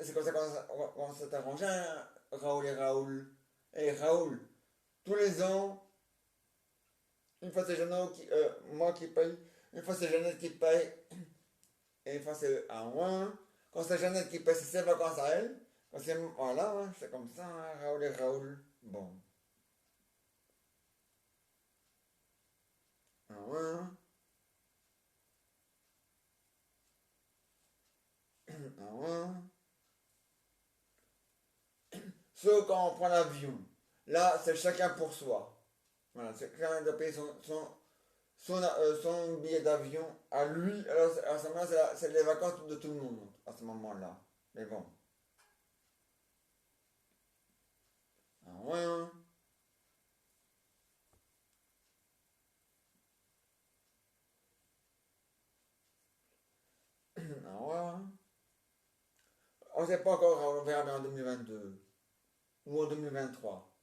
[SPEAKER 1] c'est comme ça qu'on s'est arrangé, hein, Raoul et Raoul. Et Raoul, tous les ans, une fois c'est Jeannot moi qui paye, une fois c'est Jeannette qui paye, et une fois c'est à moi. Quand c'est Jeannette qui paye, c'est ses vacances à elle. Quand c'est, voilà, hein, c'est comme ça, hein, Raoul et Raoul. Bon. Ah ouais, hein. Ah ouais, hein. Sauf quand on prend l'avion. Là, c'est chacun pour soi. Voilà, c'est chacun doit payer son billet d'avion à lui. Alors, à ce moment-là, c'est les vacances de tout le monde, à ce moment-là. Mais bon. Ah ouais, hein. Ah ouais, hein. On ne sait pas encore, on verra bien en 2022 ou en 2023.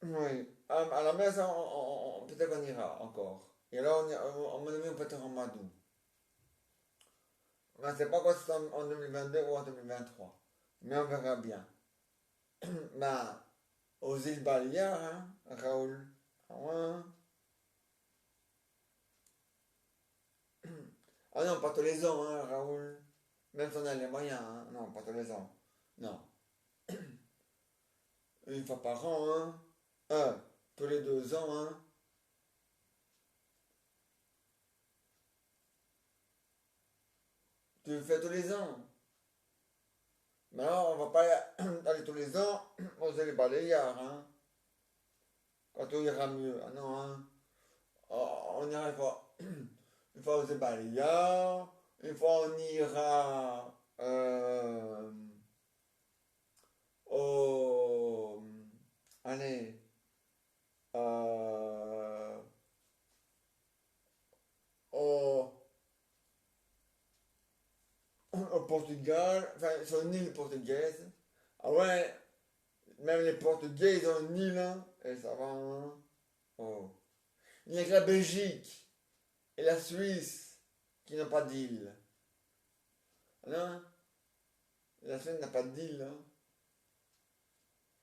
[SPEAKER 1] Oui. À la maison, peut-être qu'on ira encore. Et là, on mon avis, on peut être en Madou. On ne sait pas quoi c'est en 2022 ou en 2023. Mais on verra bien. Ben, aux îles Baléares, hein, Raoul. Ah ouais, hein. Ah non, pas tous les ans, hein, Raoul. Même si on a les moyens, hein. Non, pas tous les ans. Non. Une fois par an, hein. Tous les 2 ans, hein. Tu le fais tous les ans. Mais alors, on va pas aller tous les ans aux îles Baléares, hein. Quand tout ira mieux. Ah non, hein. On ira une fois aux îles Baléares. Une fois, on ira au. Allez. euh, au, au Portugal. Enfin, sur une île portugaise. Ah ouais, même les Portugais, ils ont une île, hein. Et ça va, hein. Oh. Il n'y a que la Belgique et la Suisse qui n'ont pas d'île. Non, la Suisse n'a pas d'île, hein.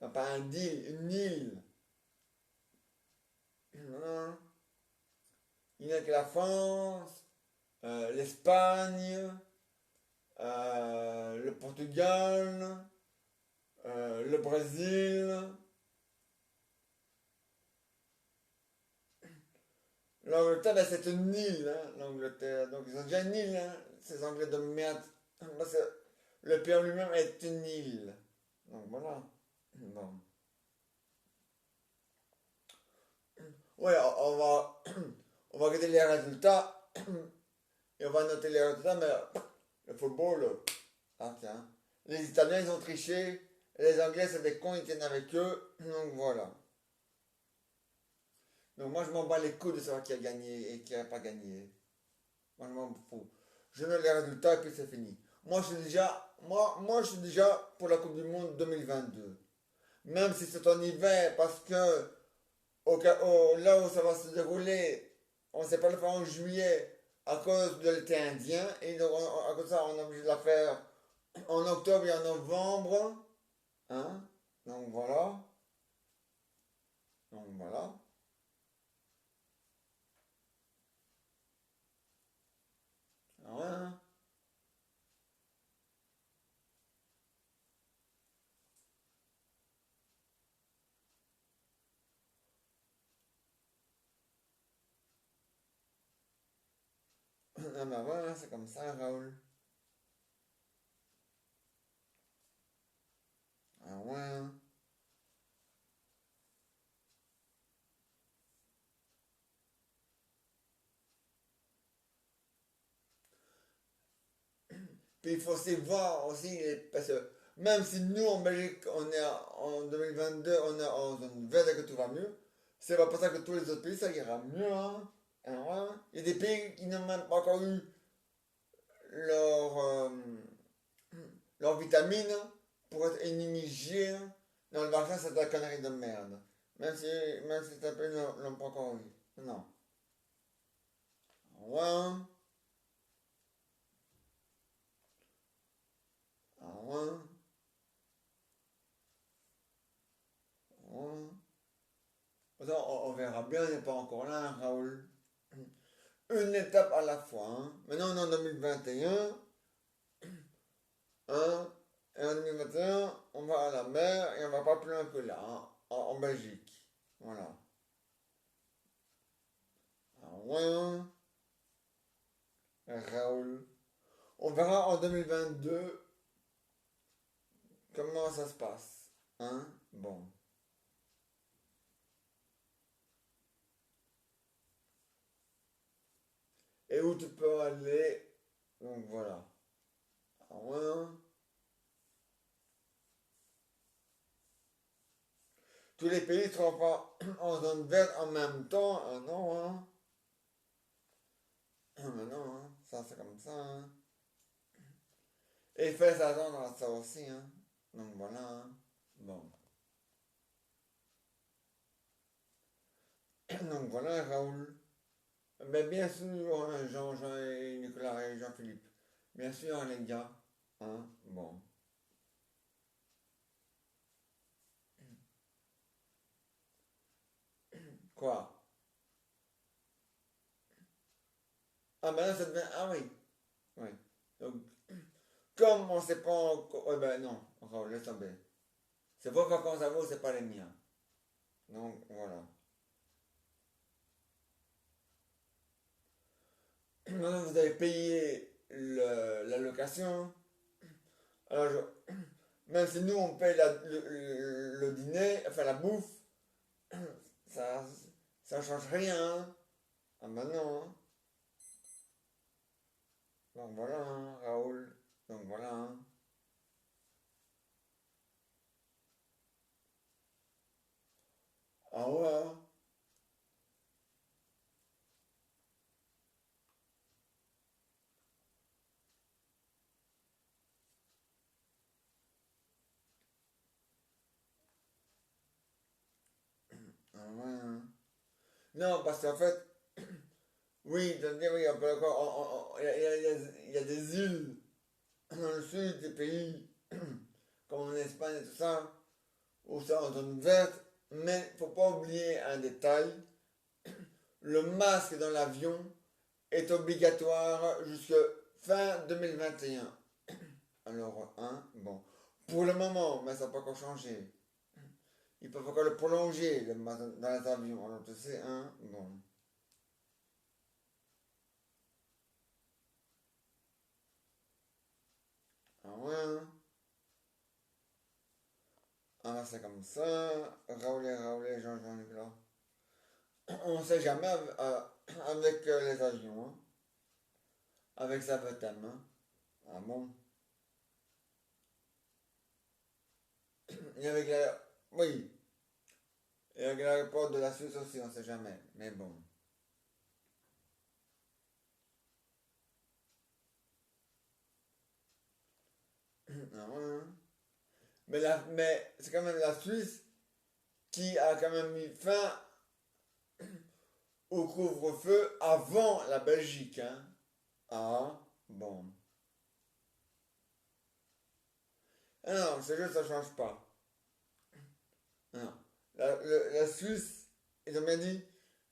[SPEAKER 1] N'a pas un île, une île. Non. Il n'y a que la France, l'Espagne, le Portugal, le Brésil, l'Angleterre, ben, c'est une île, hein, l'Angleterre. Donc ils ont déjà une île, hein, ces Anglais de merde. Parce que le pays en lui-même est une île. Donc voilà. Bon. Ouais, on va regarder les résultats et on va noter les résultats, mais le football, ah tiens. Les Italiens, ils ont triché. Et les Anglais, c'est des cons, ils tiennent avec eux. Donc voilà. Donc moi, je m'en bats les couilles de savoir qui a gagné et qui n'a pas gagné. Moi, je m'en fous. Je note les résultats et puis c'est fini. Moi, je suis déjà pour la Coupe du Monde 2022. Même si c'est en hiver, parce que là où ça va se dérouler, on ne sait pas le faire en juillet à cause de l'été indien. Et donc, à cause de ça, on est obligé de la faire en octobre et en novembre. Hein? Donc voilà. Donc voilà. Ah ouais, hein. Ah ben voilà, c'est comme ça, Raoul. Ah ouais. Puis il faut aussi voir aussi, parce que même si nous en Belgique, on est en 2022, on est en zone verte et que tout va mieux, c'est pas pour ça que tous les autres pays, ça ira mieux, hein. Hein, ouais. Il y a des pays qui n'ont même pas encore eu leur, leurs vitamines pour être immunisés. Dans le vaccin, c'est de la connerie de merde. Même si certains pays ne l'ont pas encore eu. Non. Ouais, hein. Ah ouais. Ouais. Pourtant, on verra bien, on n'est pas encore là, hein, Raoul. Une étape à la fois, hein. Maintenant, on est en 2021, hein. Et en 2021, on va à la mer et on va pas plus loin que là, hein, en Belgique. Voilà. Ah ouais, hein, Raoul. On verra en 2022 comment ça se passe. Hein? Bon. Et où tu peux aller. Donc voilà. Ah ouais, hein. Tous les pays ne seront pas en zone verte en même temps. Ah non, hein. Ah mais non, hein. Ça c'est comme ça, hein. Et il fait s'attendre à ça aussi, hein. Donc voilà, hein. Bon. Donc voilà, Raoul. Mais bien sûr, hein, Jean et Nicolas et Jean-Philippe. Bien sûr, les gars. Hein? Bon. Quoi? Ah ben là, ça devient... Ah oui. Oui. Donc, comme on sait pas encore... Ouais, ben non, Raoul, laisse tomber. C'est vos vacances à vous, c'est pas les miens. Donc voilà. Maintenant, vous avez payé la location. Alors, même si nous, on paye le dîner, enfin la bouffe, ça, ça change rien, hein. Ah ben non, hein. Donc voilà, hein, Raoul. Donc voilà, hein. Ah ouais, hein. Ah ouais, hein. Non, parce qu'en fait, oui, oui, on peut encore, il y a des îles dans le sud des pays, comme en Espagne et tout ça, où c'est en zone verte, mais faut pas oublier un détail, le masque dans l'avion est obligatoire jusqu'à fin 2021. Alors, hein, bon, pour le moment, mais ça n'a pas encore changé. Ils peuvent encore le prolonger le masque dans les avions, alors tu sais, hein, bon. Ah ouais, hein. Ah, c'est comme ça, Raoul et Jean-Jean Nicolas. On sait jamais avec les avions, hein. Avec sa thème, hein. Ah bon? Et avec la... Oui, et avec l'aéroport de la Suisse aussi, on sait jamais. Mais bon. Ah ouais, hein. Mais c'est quand même la Suisse qui a quand même mis fin au couvre-feu avant la Belgique, hein. Ah, bon. Ah non, c'est juste, ça change pas. Non. La Suisse, ils ont bien dit,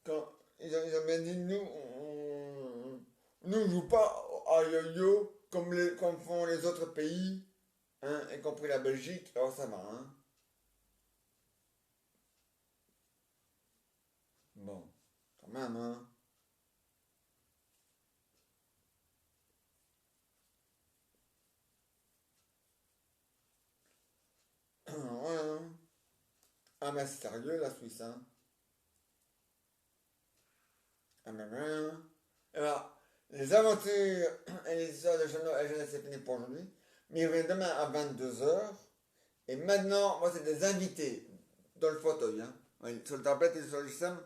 [SPEAKER 1] quand, ils ont bien dit, nous ne joue pas à yo-yo comme font les autres pays, hein, y compris la Belgique, alors ça va, hein. Bon, quand même, hein. Ah, mais c'est sérieux la Suisse, hein. Ah, mais rien. Et bah, les aventures et les histoires de Jeannot et Jeannette, c'est fini pour aujourd'hui. Mais il revient demain à 22 h. Et maintenant, moi, c'est des invités dans le fauteuil, hein. Oui, sur le tablette et sur le système.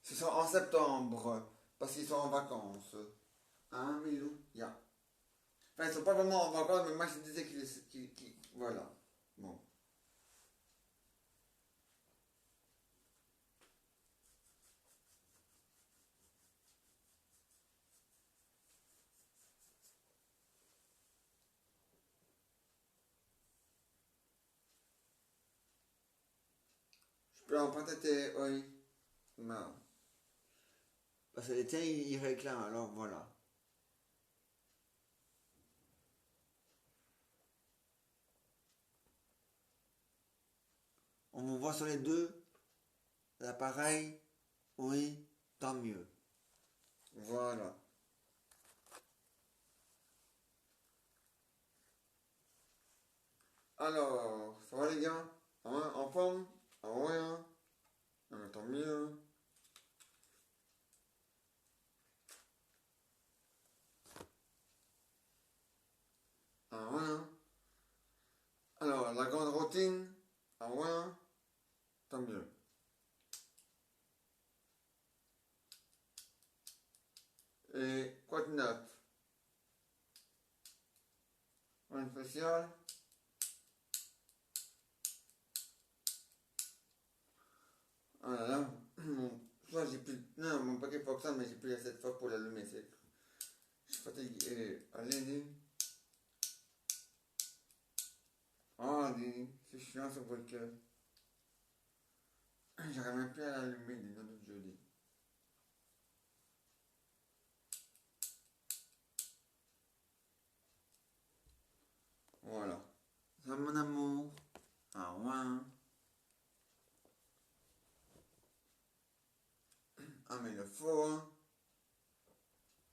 [SPEAKER 1] Ce sera en septembre, parce qu'ils sont en vacances. Hein, Milou? Ya. Enfin, ils sont pas vraiment en vacances, mais moi, je disais voilà. Bon. Je peux emprunter tes... Oui. Non. Parce que les tiens, ils réclament, alors voilà. On me voit sur les deux appareils. Oui, tant mieux. Voilà. Alors, ça va les gars? Hein, en forme? Ah ouais, hein? Ah, mais tant mieux. Ah ouais, hein? Alors, la grande routine? Ah ouais, hein? Tant mieux. Et quoi de neuf? Un spécial? Ah là là, soit j'ai plus... Non, mon paquet fonctionne, mais j'ai plus assez de fois pour l'allumer. Je suis fatigué. Allez, ah, c'est chiant ce briquet. J'arrive même plus à l'allumer, dis donc, je dis. Voilà. Ça, mon amour. Ah ouais. Ah, mais le faut, hein.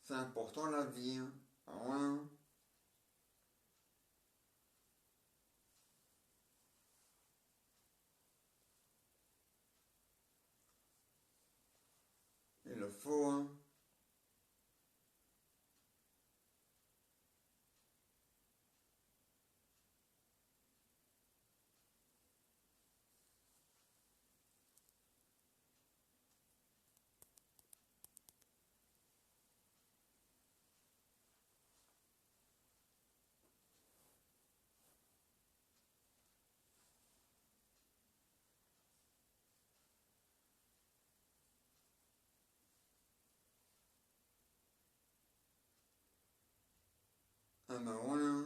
[SPEAKER 1] C'est important la vie, hein. Ah ouais. Il le faut, hein. Ah bah ouais, hein.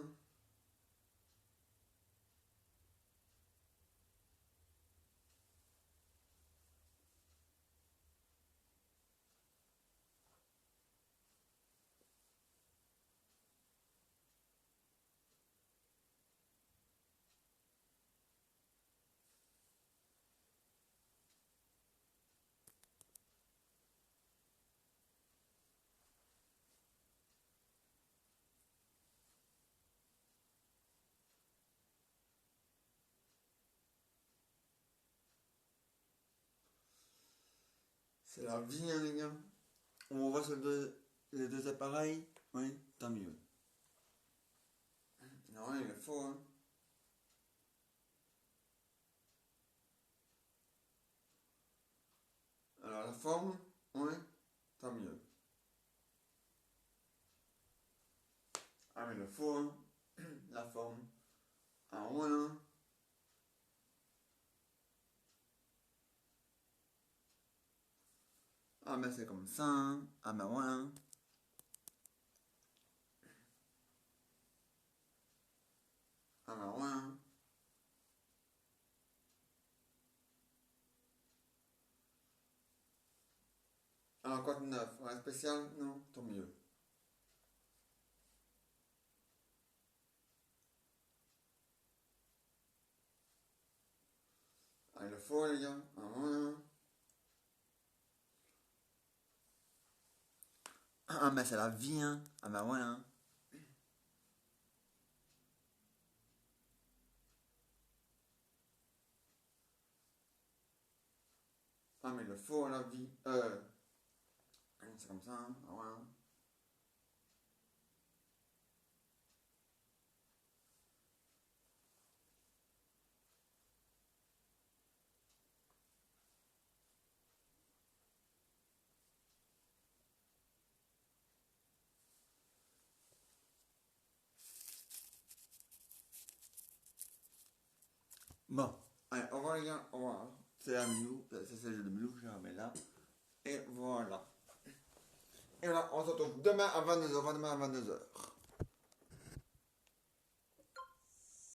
[SPEAKER 1] C'est la vie, hein, les gars. On voit sur les deux appareils. Oui, tant mieux. Non, il le faut, hein. Alors, la forme, oui, tant mieux. Ah, mais il le faut, hein. La forme. Ah ouais, hein. Ah, mais c'est comme ça, hein. Ah, bah ouais, hein. Ah, bah ouais, hein. Alors, quoi de neuf? Ouais, spécial? Non, tant mieux. Ah, il le faut, les gars. Ah ouais, hein. Ah, mais c'est la vie, hein. Ah, bah ouais, hein. Ah, mais le faux, la vie. C'est comme ça, hein. Ah ouais, hein. Bon, allez, au revoir les gars, au revoir. C'est la Milou, c'est le jeu de Milou, je remets là. Et voilà. Et voilà, on se retrouve demain à 22h, demain à 22h.